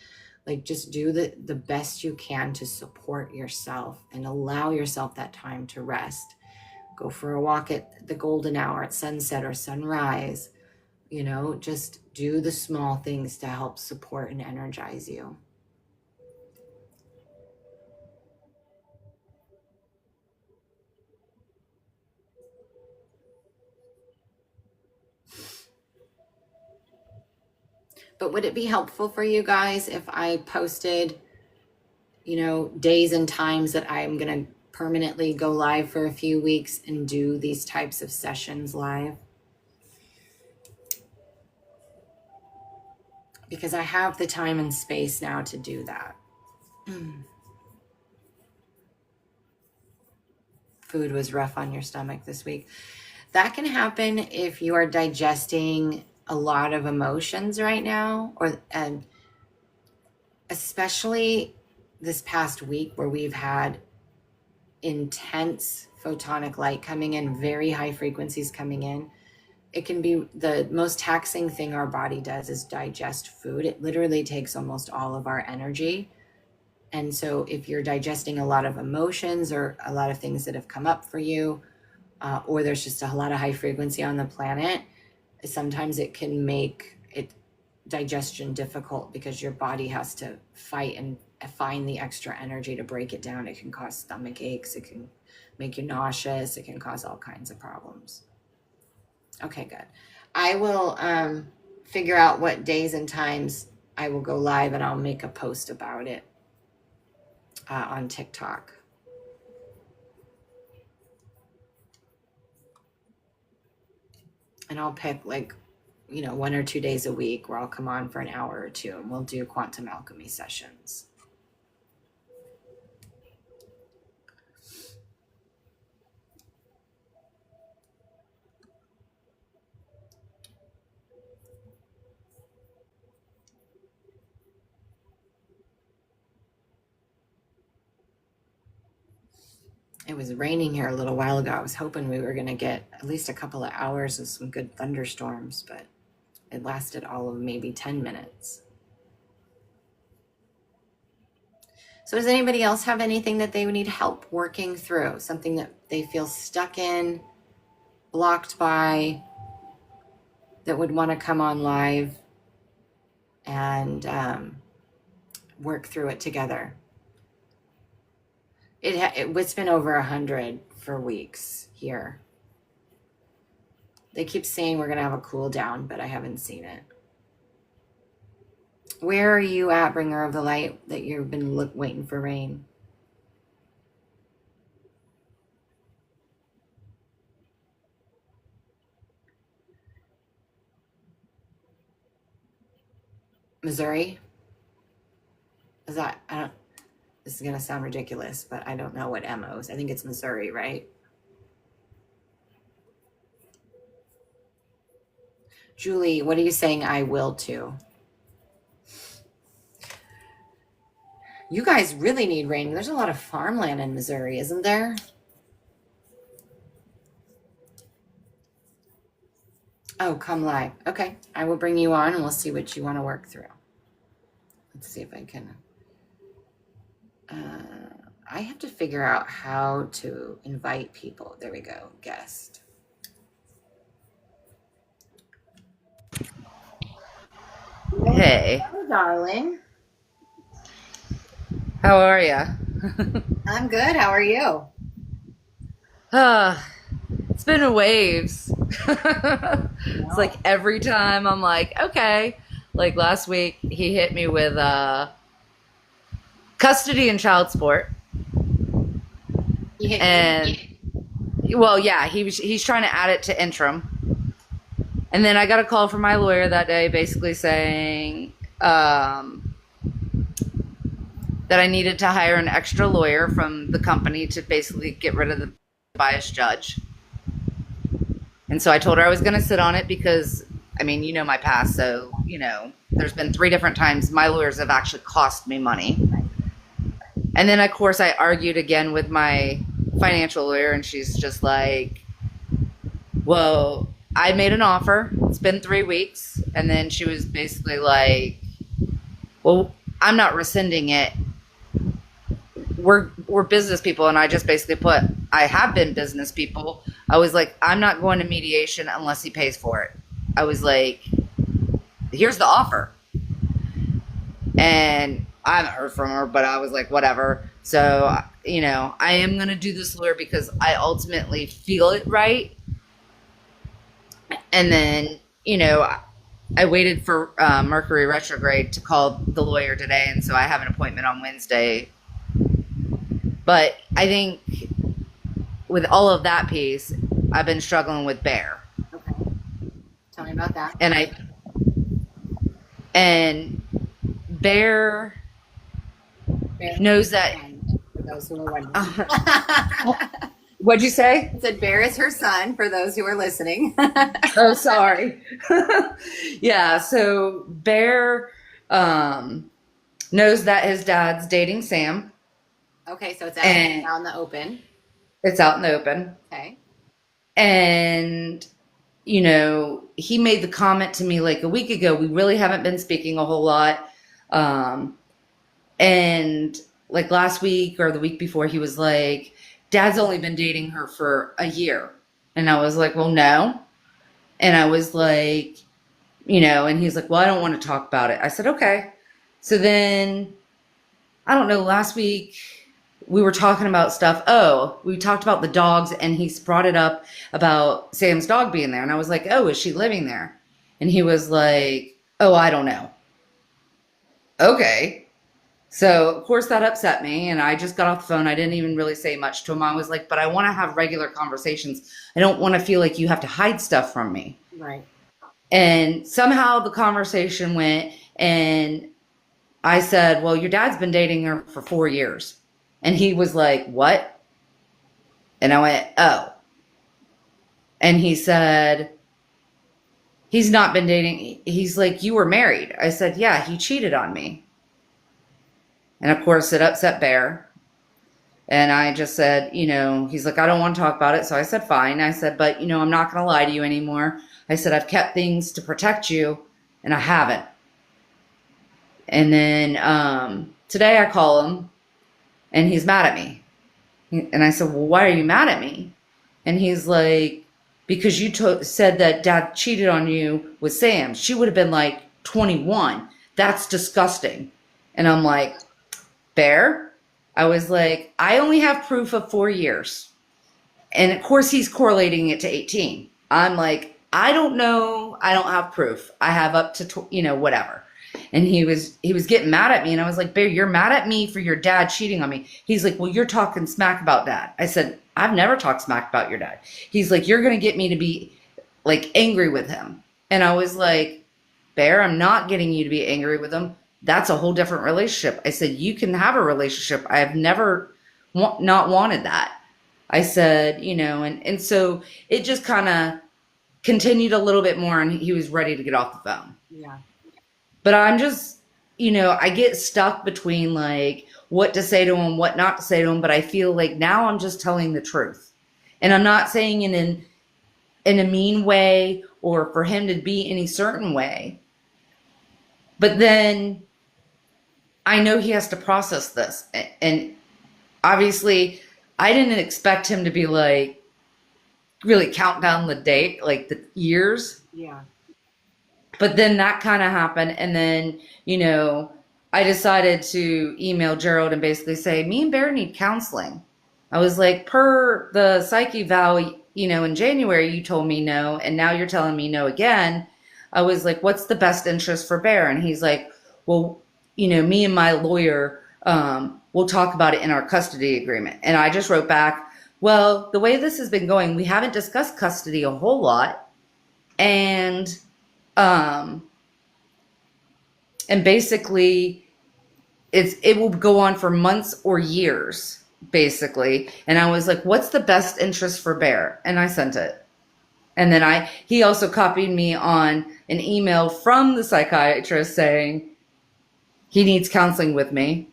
Like, just do the best you can to support yourself and allow yourself that time to rest. Go for a walk at the golden hour, at sunset or sunrise. Just do the small things to help support and energize you. But would it be helpful for you guys if I posted, days and times that I'm going to permanently go live for a few weeks and do these types of sessions live? Because I have the time and space now to do that. Food was rough on your stomach this week. That can happen if you are digesting a lot of emotions right now, and especially this past week where we've had intense photonic light coming in, very high frequencies coming in. It can be the most taxing thing our body does is digest food. It literally takes almost all of our energy. And so if you're digesting a lot of emotions or a lot of things that have come up for you, or there's just a lot of high frequency on the planet, sometimes it can make digestion difficult because your body has to fight and find the extra energy to break it down. It can cause stomach aches. It can make you nauseous. It can cause all kinds of problems. Okay, good. I will figure out what days and times I will go live, and I'll make a post about it on TikTok. And I'll pick 1 or 2 days a week where I'll come on for an hour or two and we'll do quantum alchemy sessions. It was raining here a little while ago. I was hoping we were going to get at least a couple of hours of some good thunderstorms, but it lasted all of maybe 10 minutes. So does anybody else have anything that they would need help working through? Something that they feel stuck in, blocked by, that would want to come on live and work through it together? It's been over 100 for weeks here. They keep saying we're going to have a cool down, but I haven't seen it. Where are you at, bringer of the light, that you've been waiting for rain? Missouri? Is that, this is going to sound ridiculous, but I don't know what MOs. I think it's Missouri, right? Julie, what are you saying I will to? You guys really need rain. There's a lot of farmland in Missouri, isn't there? Oh, come live. Okay, I will bring you on and we'll see what you want to work through. Let's see if I can. I have to figure out how to invite people. There we go. Guest. Hey. Hello, darling. How are you? I'm good. How are you? It's been waves. It's like No. every time I'm like, okay. Like last week, he hit me with custody and child support, You hit you? and well, yeah, he's trying to add it to interim, and then I got a call from my lawyer that day, basically saying that I needed to hire an extra lawyer from the company to basically get rid of the biased judge. And so I told her I was going to sit on it because, I mean, you know my past. So, there's been 3 different times my lawyers have actually cost me money. And then, of course, I argued again with my financial lawyer, and she's just like, well, I made an offer. It's been 3 weeks. And then she was basically like, well, I'm not rescinding it. We're business people, and I just basically put I have been business people. I was like, I'm not going to mediation unless he pays for it. I was like, here's the offer. And I haven't heard from her, but I was like, whatever. So, I am going to do this lawyer because I ultimately feel it right. And then, I waited for Mercury retrograde to call the lawyer today. And so I have an appointment on Wednesday. But I think with all of that piece, I've been struggling with Bear. Okay. Tell me about that. And Bear Bear knows that. for those who are wondering. What'd you say? I said Bear is her son for those who are listening. Oh, sorry. Yeah, so Bear knows that his dad's dating Sam, Okay, so it's and out in the open. it's out in the open. Okay. And, he made the comment to me like a week ago. We really haven't been speaking a whole lot. And like last week or the week before, he was like, Dad's only been dating her for a year. And I was like, well, no. And I was like, and he's like, well, I don't want to talk about it. I said, okay. So then, I don't know, last week we were talking about stuff. Oh, we talked about the dogs, and he's brought it up about Sam's dog being there. And I was like, oh, is she living there? And he was like, oh, I don't know. Okay. So, of course, that upset me. And I just got off the phone. I didn't even really say much to him. I was like, but I want to have regular conversations. I don't want to feel like you have to hide stuff from me. Right. And somehow the conversation went, and I said, well, your dad's been dating her for 4 years. And he was like, what? And I went, oh. And he said, he's not been dating. He's like, you were married. I said, yeah, he cheated on me. And of course, it upset Bear. And I just said, he's like, I don't want to talk about it. So I said, fine. I said, but, I'm not going to lie to you anymore. I said, I've kept things to protect you, and I haven't. And then today I call him, and he's mad at me. And I said, well, why are you mad at me? And he's like, because you said that Dad cheated on you with Sam. She would have been like 21. That's disgusting. And I'm like, Bear? I was like, I only have proof of 4 years. And of course, he's correlating it to 18. I'm like, I don't know. I don't have proof. I have up to, whatever. And he was getting mad at me. And I was like, Bear, you're mad at me for your dad cheating on me. He's like, well, you're talking smack about Dad. I said, I've never talked smack about your dad. He's like, you're going to get me to be like angry with him. And I was like, Bear, I'm not getting you to be angry with him. That's a whole different relationship. I said, you can have a relationship. I have never not wanted that. I said, and so it just kind of continued a little bit more, and he was ready to get off the phone. Yeah. But I'm just, I get stuck between like what to say to him, what not to say to him. But I feel like now I'm just telling the truth. And I'm not saying it in a mean way or for him to be any certain way. But then I know he has to process this. And obviously, I didn't expect him to be like, really count down the date, like the years. Yeah. But then that kind of happened. And then, I decided to email Gerald and basically say, me and Bear need counseling. I was like, per the psyche vow, in January, you told me no, and now you're telling me no again. I was like, what's the best interest for Bear? And he's like, well, me and my lawyer, we'll talk about it in our custody agreement. And I just wrote back, well, the way this has been going, we haven't discussed custody a whole lot. Um, and basically it will go on for months or years, basically. And I was like, what's the best interest for Bear? And I sent it. And then he also copied me on an email from the psychiatrist saying he needs counseling with me.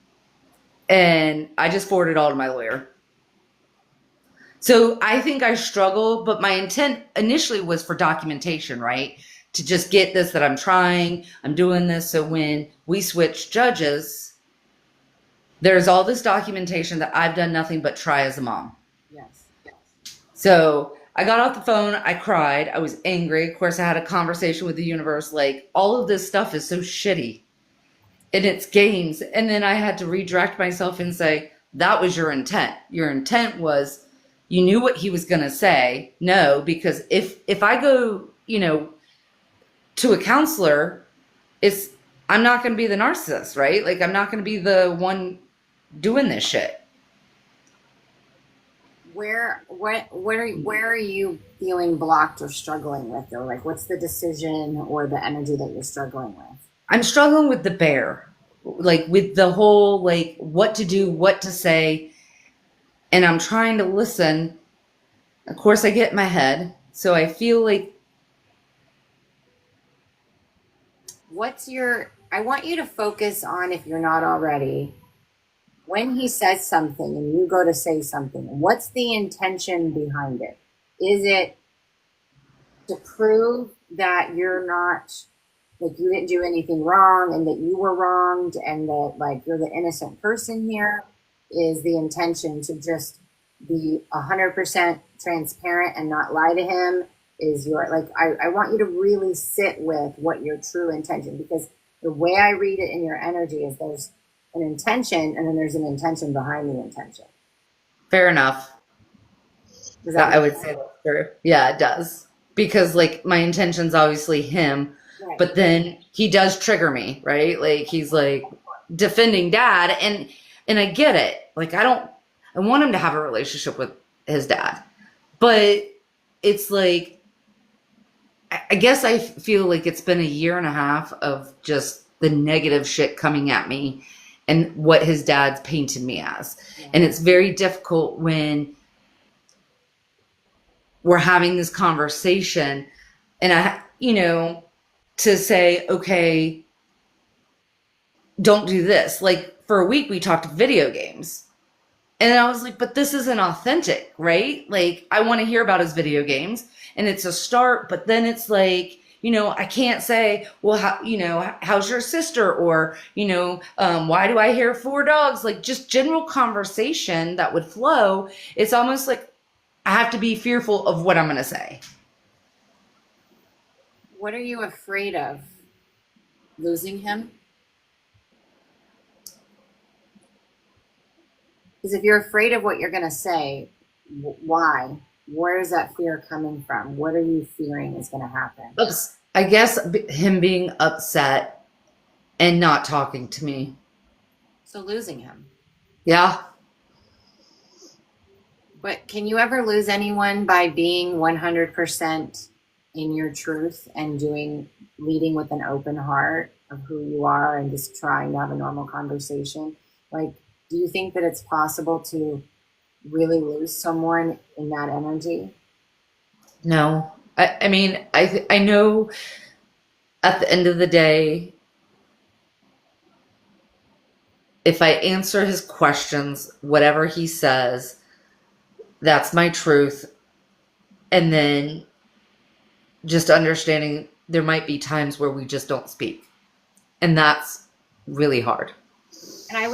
And I just forwarded it all to my lawyer. So I think I struggle, but my intent initially was for documentation, right? To just get this, that I'm doing this. So when we switch judges, there's all this documentation that I've done nothing but try as a mom. Yes. So I got off the phone. I cried. I was angry. Of course, I had a conversation with the universe. Like, all of this stuff is so shitty and it's games. And then I had to redirect myself and say, that was your intent. Your intent was, you knew what he was going to say. No, because if I go, to a counselor, I'm not going to be the narcissist, right? Like, I'm not going to be the one doing this shit. Where are you feeling blocked or struggling with, though? Like, what's the decision or the energy that you're struggling with? I'm struggling with the Bear, like with the whole, like, what to do, what to say. And I'm trying to listen. Of course, I get in my head. So I feel like, I want you to focus on, if you're not already, when he says something and you go to say something, what's the intention behind it? Is it to prove that you're not, like, you didn't do anything wrong and that you were wronged and that, like, you're the innocent person here? Is the intention to just be 100% transparent and not lie to him? I want you to really sit with what your true intention, because the way I read it in your energy is there's an intention and then there's an intention behind the intention. fair enough. I would Sense? say that's true. Yeah, it does. Because, like, my intention's obviously him, Right. but then he does trigger me, right? Like, he's like defending dad, and I get it. Like, I want him to have a relationship with his dad. But it's like, I guess I feel like it's been a year and a half of just the negative shit coming at me and what his dad's painted me as. Yeah. And it's very difficult when we're having this conversation and to say, okay, don't do this. Like, for a week we talked video games. And I was like, but this isn't authentic, right? Like, I want to hear about his video games and it's a start, but then it's like, I can't say, well, how's your sister? Or, why do I hear 4 dogs? Like, just general conversation that would flow. It's almost like I have to be fearful of what I'm going to say. What are you afraid of? Losing him? Because if you're afraid of what you're going to say, why? Where is that fear coming from? What are you fearing is going to happen? I guess him being upset and not talking to me. So losing him. Yeah. But can you ever lose anyone by being 100% in your truth and leading with an open heart of who you are and just trying to have a normal conversation? Like, do you think that it's possible to really lose someone in that energy? No. I mean, I know at the end of the day, if I answer his questions, whatever he says, that's my truth. And then just understanding there might be times where we just don't speak. And that's really hard. And I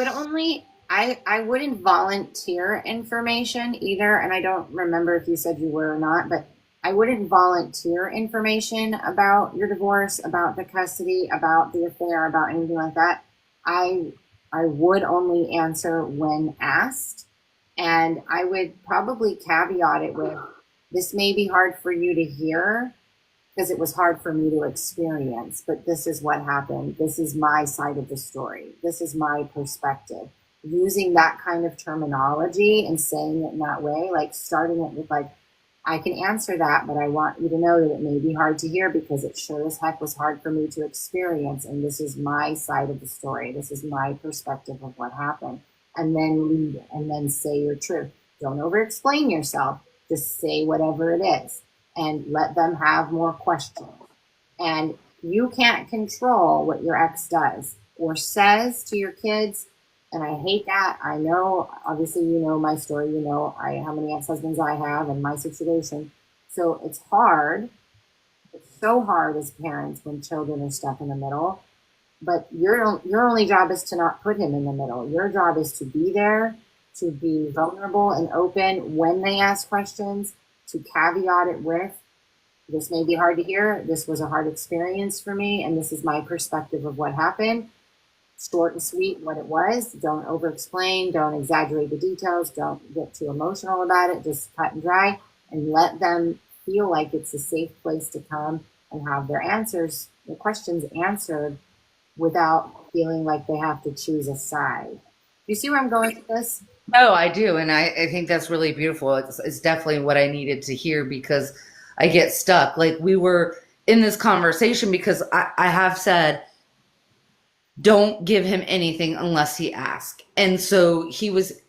wouldn't volunteer information either. And I don't remember if you said you were or not, but I wouldn't volunteer information about your divorce, about the custody, about the affair, about anything like that. I I would only answer when asked, and I would probably caveat it with, this may be hard for you to hear because it was hard for me to experience, but this is what happened. This is my side of the story. This is my perspective. Using that kind of terminology and saying it in that way, like starting it with like, I can answer that, but I want you to know that it may be hard to hear because it sure as heck was hard for me to experience. And this is my side of the story. This is my perspective of what happened. And then lead and then say your truth. Don't over explain yourself. Just say whatever it is and let them have more questions. And you can't control what your ex does or says to your kids. And I hate that. I know, obviously, you know my story. You know how many ex-husbands I have and my situation. So it's hard. It's so hard as parents when children are stuck in the middle. But your only job is to not put him in the middle. Your job is to be there, to be vulnerable and open when they ask questions, to caveat it with, this may be hard to hear. This was a hard experience for me, and this is my perspective of what happened. Short and sweet what it was. Don't over explain. Don't exaggerate the details. Don't get too emotional about it. Just cut and dry and let them feel like it's a safe place to come and have their questions answered without feeling like they have to choose a side. You see where I'm going with this? Oh, I do. And I think that's really beautiful. It's definitely what I needed to hear because I get stuck. Like we were in this conversation because I have said, don't give him anything unless he asks. And so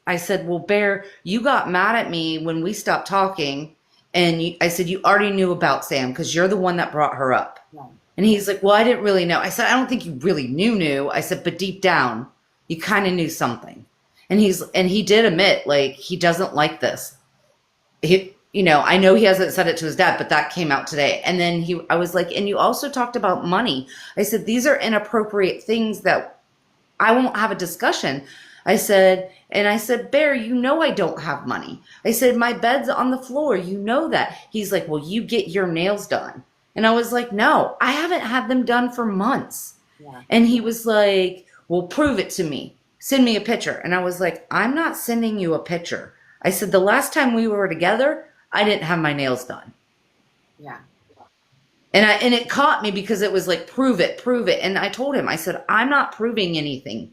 I said, well, Bear, you got mad at me when we stopped talking. And I said, you already knew about Sam because you're the one that brought her up. Yeah. And he's like, well, I didn't really know. I said, I don't think you really knew. I said, but deep down, you kind of knew something. And he did admit, like, he doesn't like this. I know he hasn't said it to his dad, but that came out today. And then I was like, and you also talked about money. I said, these are inappropriate things that I won't have a discussion. I said, Bear, I don't have money. I said, my bed's on the floor. You know that. He's like, well, you get your nails done. And I was like, no, I haven't had them done for months. Yeah. And he was like, well, prove it to me. Send me a picture. And I was like, I'm not sending you a picture. I said, the last time we were together, I didn't have my nails done. Yeah. And it caught me because it was like, prove it. And I told him, I said, I'm not proving anything.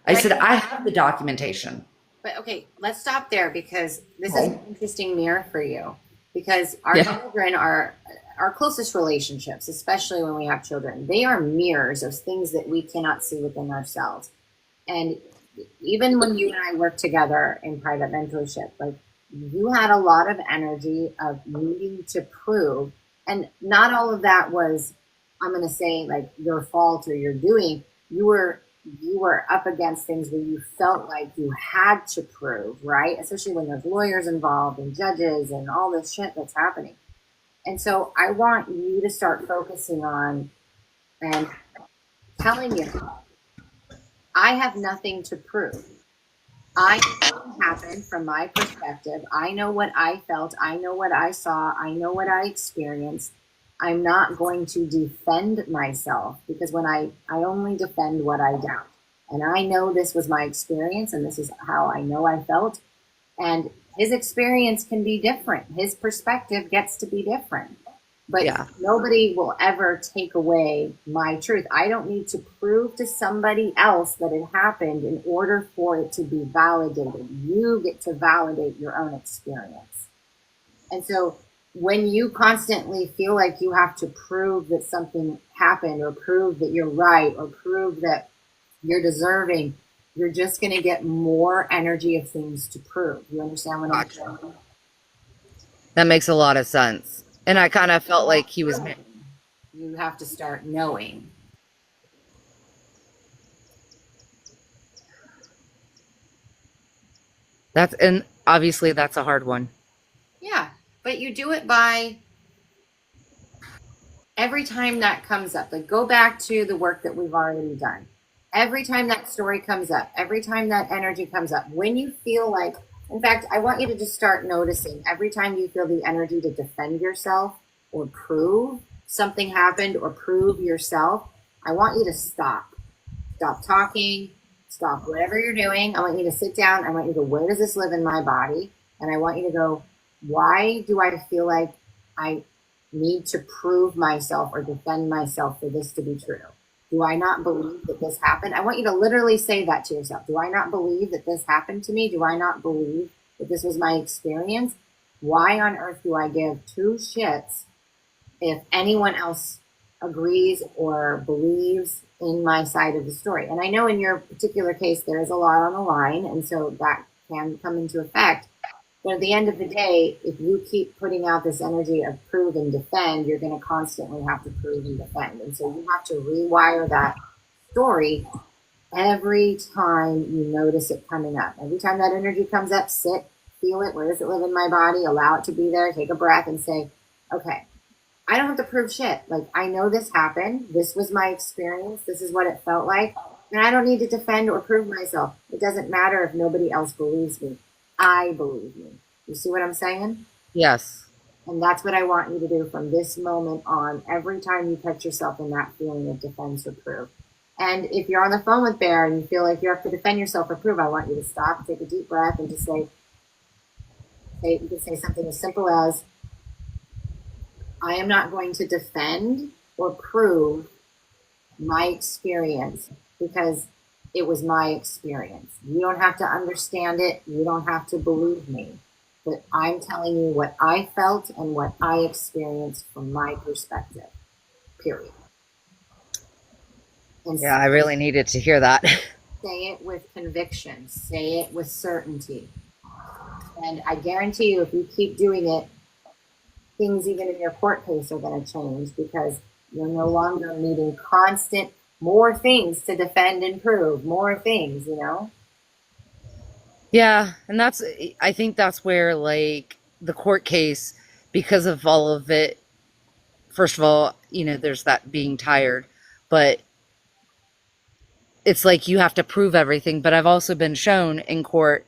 I said, I have the documentation. But okay, let's stop there because this is an interesting mirror for you. Because our children are our closest relationships, especially when we have children. They are mirrors of things that we cannot see within ourselves. And even when you and I worked together in private mentorship, like you had a lot of energy of needing to prove, and not all of that was, I'm going to say, like your fault or your doing. You were up against things where you felt like you had to prove, right? Especially when there's lawyers involved and judges and all this shit that's happening. And so I want you to start focusing on and telling yourself, I have nothing to prove. I know what happened from my perspective. I know what I felt. I know what I saw. I know what I experienced. I'm not going to defend myself because when I only defend what I doubt. And I know this was my experience and this is how I know I felt. And his experience can be different. His perspective gets to be different. But nobody will ever take away my truth. I don't need to prove to somebody else that it happened in order for it to be validated. You get to validate your own experience. And so when you constantly feel like you have to prove that something happened or prove that you're right or prove that you're deserving, you're just going to get more energy of things to prove. You understand what I'm saying? That makes a lot of sense. And I kind of felt like he was. You have to start knowing. And obviously that's a hard one. Yeah, but you do it by every time that comes up. Like go back to the work that we've already done. Every time that story comes up, every time that energy comes up, when you feel like, in fact, I want you to just start noticing every time you feel the energy to defend yourself or prove something happened or prove yourself, I want you to stop. Stop talking, stop whatever you're doing. I want you to sit down. I want you to go, where does this live in my body? And I want you to go, why do I feel like I need to prove myself or defend myself for this to be true? Do I not believe that this happened? I want you to literally say that to yourself. Do I not believe that this happened to me? Do I not believe that this was my experience? Why on earth do I give two shits if anyone else agrees or believes in my side of the story? And I know in your particular case, there is a lot on the line, and so that can come into effect. But at the end of the day, if you keep putting out this energy of prove and defend, you're going to constantly have to prove and defend. And so you have to rewire that story every time you notice it coming up. Every time that energy comes up, sit, feel it. Where does it live in my body? Allow it to be there. Take a breath and say, okay, I don't have to prove shit. Like, I know this happened. This was my experience. This is what it felt like. And I don't need to defend or prove myself. It doesn't matter if nobody else believes me. I believe me. You see what I'm saying? Yes. And that's what I want you to do from this moment on, every time you catch yourself in that feeling of defense or prove. And if you're on the phone with Bear and you feel like you have to defend yourself or prove, I want you to stop, take a deep breath, and just say, you can say something as simple as, I am not going to defend or prove my experience because it was my experience. You don't have to understand it. You don't have to believe me. But I'm telling you what I felt and what I experienced from my perspective, period. And Yeah, I really needed to hear that. say it with conviction. Say it with certainty. And I guarantee you, if you keep doing it, things even in your court case are going to change because you're no longer needing constant more things to defend and prove, more things, you know? Yeah, and I think that's where, like, the court case, because of all of it, first of all, there's that being tired, but it's like you have to prove everything. But I've also been shown in court,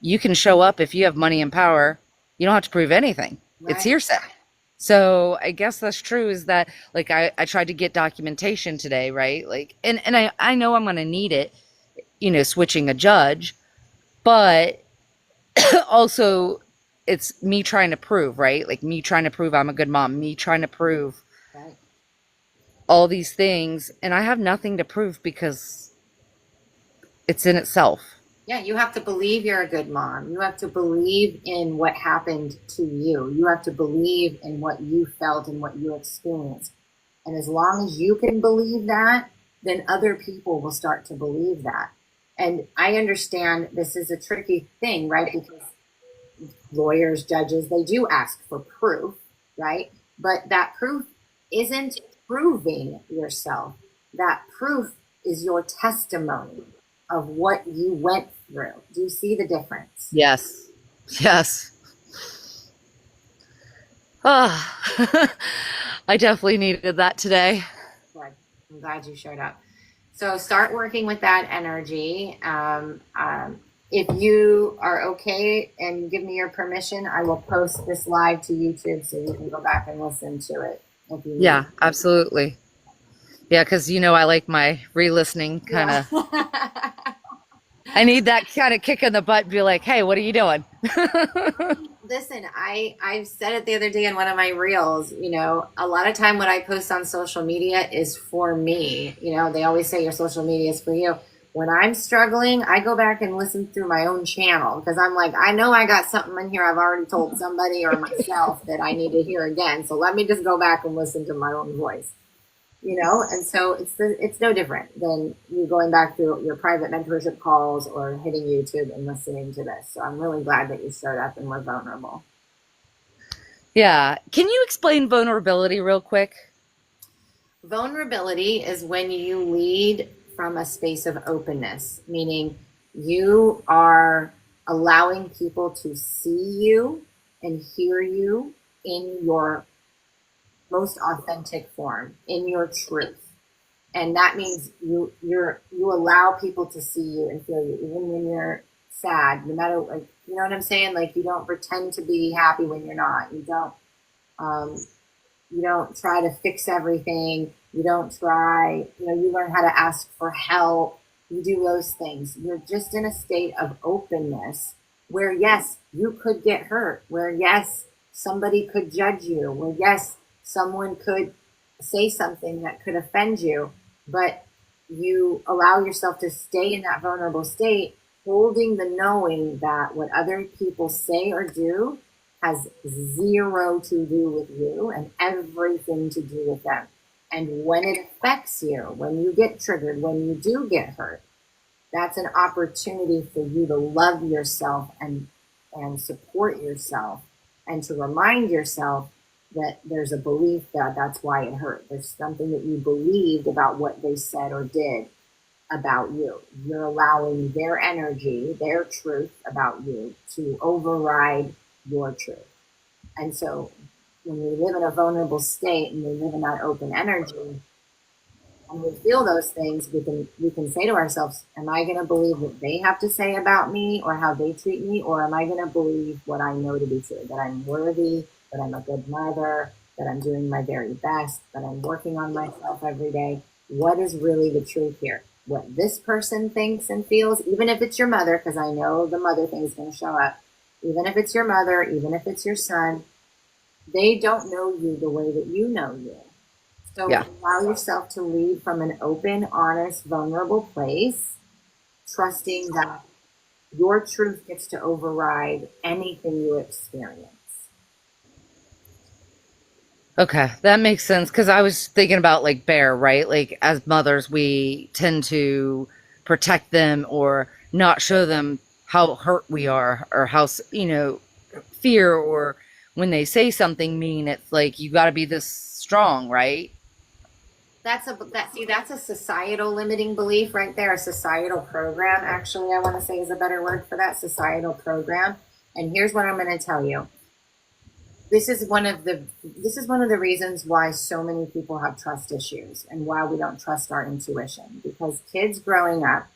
you can show up if you have money and power. You don't have to prove anything. It's Right. hearsay. So I guess that's true, is that, like, I tried to get documentation today, right? Like, and I know I'm going to need it, switching a judge, but also it's me trying to prove, right? Like, me trying to prove I'm a good mom, me trying to prove Right. all these things. And I have nothing to prove because it's in itself. Yeah, you have to believe you're a good mom. You have to believe in what happened to you. You have to believe in what you felt and what you experienced. And as long as you can believe that, then other people will start to believe that. And I understand this is a tricky thing, right? Because lawyers, judges, they do ask for proof, right? But that proof isn't proving yourself. That proof is your testimony of what you went through. Do you see the difference? Yes. Yes. Ah, I definitely needed that today. Good. I'm glad you showed up. So start working with that energy. If you are okay and you give me your permission, I will post this live to YouTube so you can go back and listen to it. If you need. Yeah, absolutely. Yeah, because I like my re-listening kind of. Yeah. I need that kind of kick in the butt and be like, hey, what are you doing? Listen, I said it the other day in one of my reels, a lot of time what I post on social media is for me. They always say your social media is for you. When I'm struggling, I go back and listen through my own channel because I'm like, I know I got something in here I've already told somebody or myself that I need to hear again. So let me just go back and listen to my own voice. And so it's no different than you going back through your private mentorship calls or hitting YouTube and listening to this. So I'm really glad that you showed up and were vulnerable. Yeah. Can you explain vulnerability real quick? Vulnerability is when you lead from a space of openness, meaning you are allowing people to see you and hear you in your most authentic form, in your truth. And that means you allow people to see you and feel you, even when you're sad, no matter, like, you know what I'm saying? Like, you don't pretend to be happy when you're not. You don't, You don't try to fix everything. You don't try, you learn how to ask for help. You do those things. You're just in a state of openness where, yes, you could get hurt, where, yes, somebody could judge you, where, yes, someone could say something that could offend you, but you allow yourself to stay in that vulnerable state, holding the knowing that what other people say or do has zero to do with you and everything to do with them. And when it affects you, when you get triggered, when you do get hurt, that's an opportunity for you to love yourself and support yourself, and to remind yourself that there's a belief that that's why it hurt. There's something that you believed about what they said or did about you. You're allowing their energy, their truth about you to override your truth. And so when we live in a vulnerable state and we live in that open energy, and we feel those things, we can say to ourselves, am I going to believe what they have to say about me or how they treat me? Or am I going to believe what I know to be true, that I'm worthy, that I'm a good mother, that I'm doing my very best, that I'm working on myself every day? What is really the truth here? What this person thinks and feels, even if it's your mother, because I know the mother thing is going to show up, even if it's your mother, even if it's your son, they don't know you the way that you know you. So allow yourself to lead from an open, honest, vulnerable place, trusting that your truth gets to override anything you experience. Okay, that makes sense, because I was thinking about like Bear, right? Like as mothers, we tend to protect them or not show them how hurt we are or how, fear, or when they say something mean, it's like you got to be this strong, right? That's a societal limiting belief right there. A societal program, actually, I want to say is a better word for that. Societal program. And here's what I'm going to tell you. This is one of the reasons why so many people have trust issues and why we don't trust our intuition. Because kids growing up,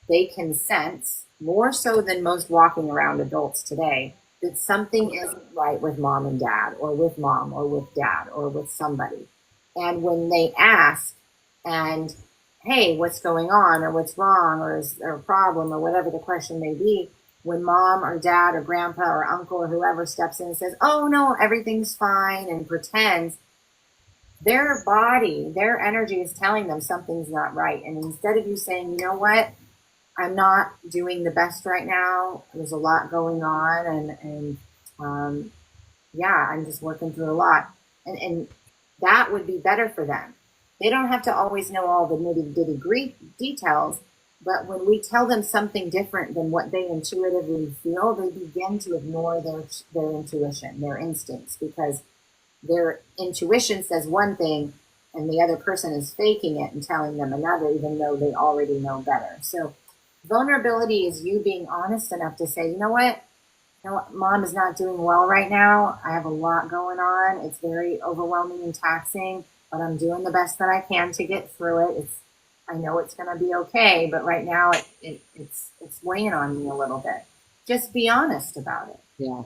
they can sense more so than most walking around adults today that something isn't right with mom and dad, or with mom, or with dad, or with somebody. And when they ask, and hey, what's going on, or what's wrong, or is there a problem, or whatever the question may be, when mom or dad or grandpa or uncle or whoever steps in and says, oh no, everything's fine, and pretends, their body, their energy is telling them something's not right. And instead of you saying, you know what, I'm not doing the best right now, there's a lot going on, and yeah, I'm just working through a lot. And that would be better for them. They don't have to always know all the nitty gritty details, but when we tell them something different than what they intuitively feel, they begin to ignore their intuition, their instincts, because their intuition says one thing and the other person is faking it and telling them another, even though they already know better. So vulnerability is you being honest enough to say, you know what, mom is not doing well right now. I have a lot going on. It's very overwhelming and taxing, but I'm doing the best that I can to get through it. I know it's going to be okay, but right now it's weighing on me a little bit. Just be honest about it. Yeah.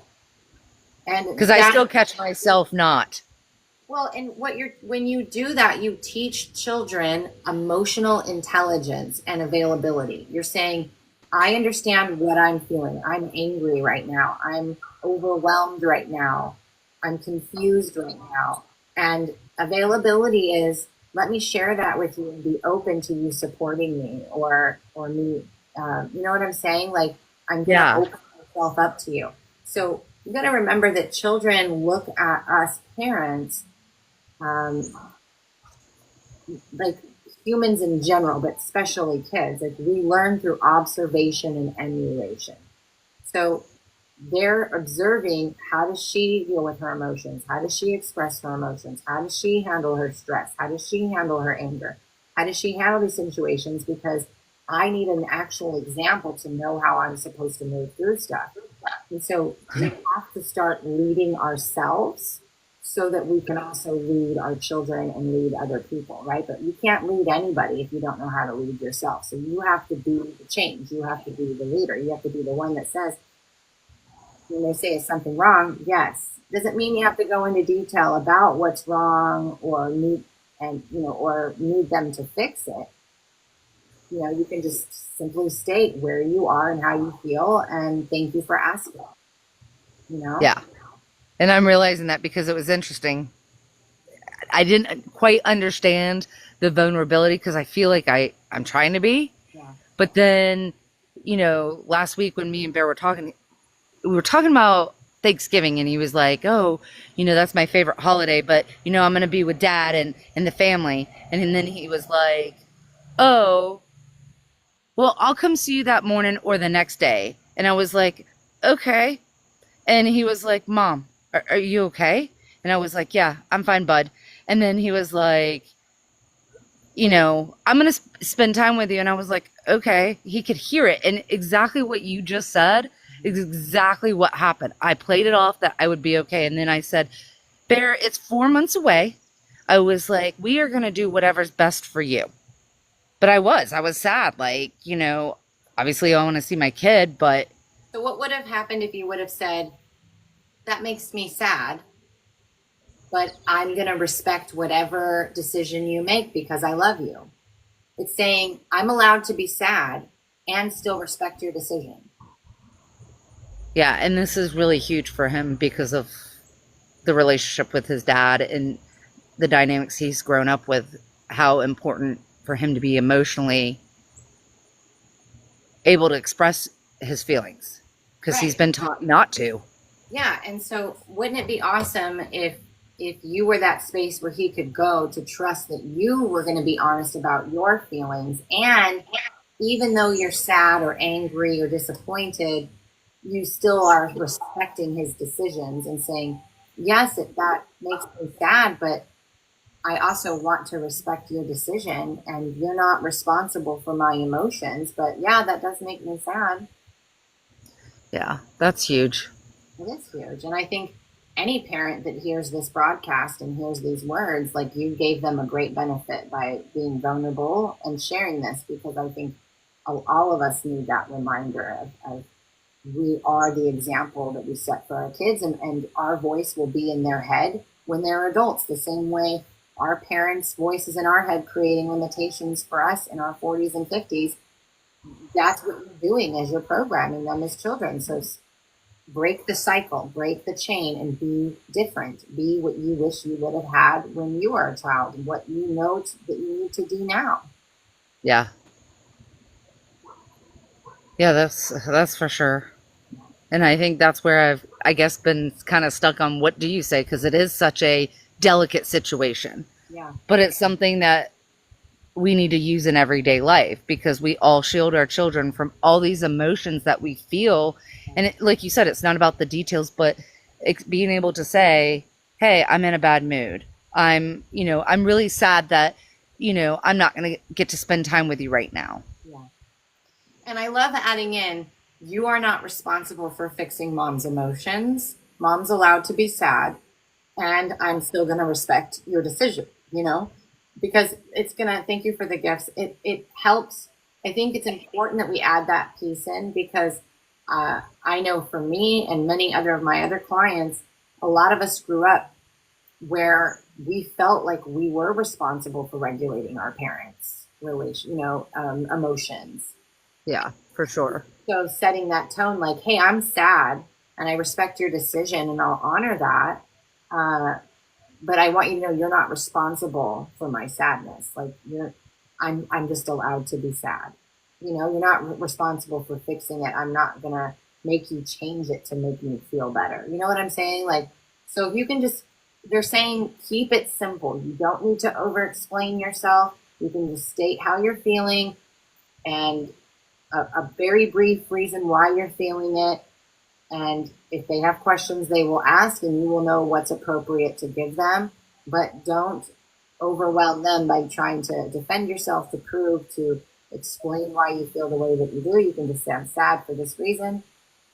And because I still catch myself not. Well, and when you do that, you teach children emotional intelligence and availability. You're saying, I understand what I'm feeling. I'm angry right now. I'm overwhelmed right now. I'm confused right now. And availability is, let me share that with you and be open to you supporting me or me. You know what I'm saying? Like, I'm going to open myself up to you. So you got to remember that children look at us parents like humans in general, but especially kids. Like, we learn through observation and emulation. So they're observing, how does she deal with her emotions? How does she express her emotions? How does she handle her stress? How does she handle her anger? How does she handle these situations? Because I need an actual example to know how I'm supposed to move through stuff. And so we have to start leading ourselves so that we can also lead our children and lead other people, right? But you can't lead anybody if you don't know how to lead yourself. So you have to be the change. You have to be the leader. You have to be the one that says, when they say is something wrong, yes. Doesn't mean you have to go into detail about what's wrong or need them to fix it. You can just simply state where you are and how you feel, and thank you for asking. Yeah. And I'm realizing that because it was interesting. I didn't quite understand the vulnerability because I feel like I'm trying to be. Yeah. But then, last week when me and Bear we were talking about Thanksgiving, and he was like, oh, that's my favorite holiday, but, I'm going to be with Dad and the family. And then he was like, oh, well, I'll come see you that morning or the next day. And I was like, okay. And he was like, Mom, are you okay? And I was like, yeah, I'm fine, bud. And then he was like, I'm going to spend time with you. And I was like, okay. He could hear it. And exactly what you just said is exactly what happened. I played it off that I would be okay. And then I said, Bear, it's 4 months away. I was like, we are going to do whatever's best for you. But I was sad. Like, obviously I want to see my kid, but. So what would have happened if you would have said, that makes me sad, but I'm going to respect whatever decision you make because I love you? It's saying I'm allowed to be sad and still respect your decision. Yeah, and this is really huge for him because of the relationship with his dad and the dynamics he's grown up with, how important for him to be emotionally able to express his feelings because he's been taught not to. Yeah, and so wouldn't it be awesome if you were that space where he could go to trust that you were going to be honest about your feelings, and even though you're sad or angry or disappointed, you still are respecting his decisions and saying, yes, that makes me sad, but I also want to respect your decision, and you're not responsible for my emotions, but yeah, that does make me sad. Yeah, that's huge. It is huge. And I think any parent that hears this broadcast and hears these words, like, you gave them a great benefit by being vulnerable and sharing this, because I think all of us need that reminder of we are the example that we set for our kids, and our voice will be in their head when they're adults, the same way our parents' voice is in our head creating limitations for us in our 40s and 50s. That's what you're doing as you're programming them as children. So break the cycle, break the chain, and be different. Be what you wish you would have had when you were a child, and what you know that you need to do now. Yeah. Yeah, that's for sure. And I think that's where I guess, been kind of stuck on what do you say? Because it is such a delicate situation. Yeah. But it's something that we need to use in everyday life, because we all shield our children from all these emotions that we feel. And like you said, it's not about the details, but being able to say, hey, I'm in a bad mood. I'm really sad that, I'm not going to get to spend time with you right now. Yeah. And I love adding in, you are not responsible for fixing Mom's emotions. Mom's allowed to be sad, and I'm still going to respect your decision, because it's going to, thank you for the gifts. It helps. I think it's important that we add that piece in, because I know for me and many of my other clients, a lot of us grew up where we felt like we were responsible for regulating our parents' emotions. Yeah, for sure. So setting that tone, like, hey, I'm sad and I respect your decision and I'll honor that. But I want you to know you're not responsible for my sadness. Like, I'm just allowed to be sad. You're not responsible for fixing it. I'm not going to make you change it to make me feel better. You know what I'm saying? Like, so if you can they're saying, keep it simple. You don't need to over explain yourself. You can just state how you're feeling and a very brief reason why you're feeling it. And if they have questions, they will ask, and you will know what's appropriate to give them. But don't overwhelm them by trying to defend yourself, to prove, to explain why you feel the way that you do. You can just say, I'm sad for this reason.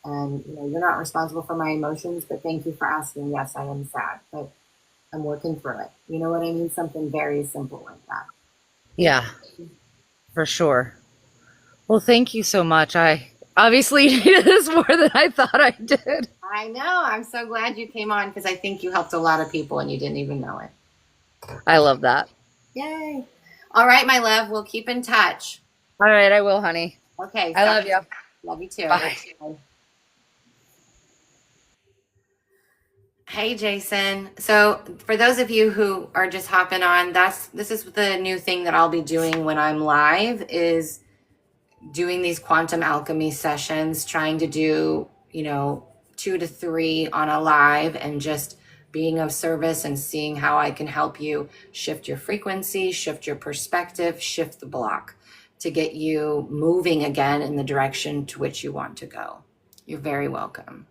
And, you're not responsible for my emotions, but thank you for asking. Yes, I am sad, but I'm working through it. You know what I mean? Something very simple like that. Yeah, for sure. Well, thank you so much. I obviously needed this more than I thought I did. I know. I'm so glad you came on because I think you helped a lot of people and you didn't even know it. I love that. Yay. All right, my love. We'll keep in touch. All right, I will, honey. Okay. I love you. Love you too. Bye. Hey, Jason. So, for those of you who are just hopping on, this is the new thing that I'll be doing when I'm live is doing these quantum alchemy sessions, trying to do, 2 to 3 on a live and just being of service and seeing how I can help you shift your frequency, shift your perspective, shift the block to get you moving again in the direction to which you want to go. You're very welcome.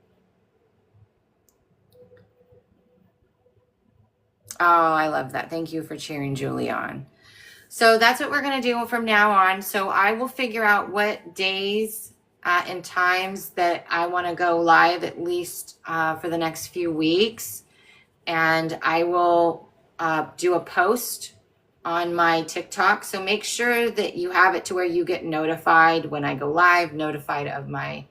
Oh, I love that. Thank you for cheering Julie on. So that's what we're going to do from now on. So I will figure out what days and times that I want to go live, at least for the next few weeks. And I will do a post on my TikTok. So make sure that you have it to where you get notified when I go live, notified of my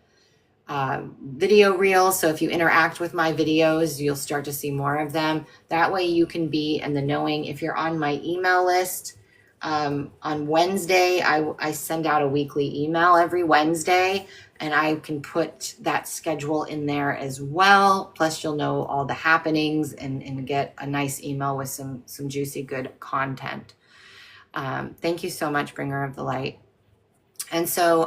video reels. So if you interact with my videos, you'll start to see more of them. That way you can be in the knowing. If you're on my email list, on Wednesday, I send out a weekly email every Wednesday, and I can put that schedule in there as well. Plus you'll know all the happenings and get a nice email with some juicy, good content. Thank you so much, Bringer of the Light. And so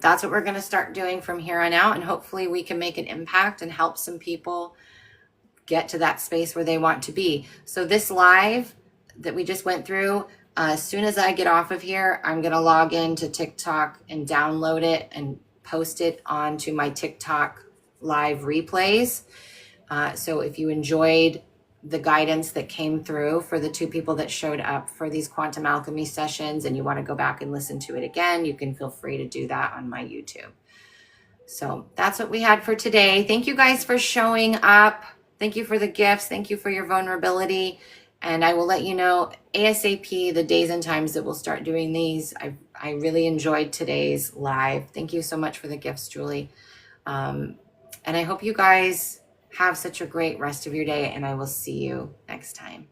that's what we're going to start doing from here on out. And hopefully we can make an impact and help some people get to that space where they want to be. So this live that we just went through, as soon as I get off of here, I'm going to log into TikTok and download it and post it onto my TikTok live replays. So if you enjoyed the guidance that came through for the 2 people that showed up for these quantum alchemy sessions and you want to go back and listen to it again, you can feel free to do that on my YouTube. So that's what we had for today. Thank you guys for showing up. Thank you for the gifts. Thank you for your vulnerability. And I will let you know ASAP the days and times that we'll start doing these. I really enjoyed today's live. Thank you so much for the gifts, Julie. And I hope you guys have such a great rest of your day, and I will see you next time.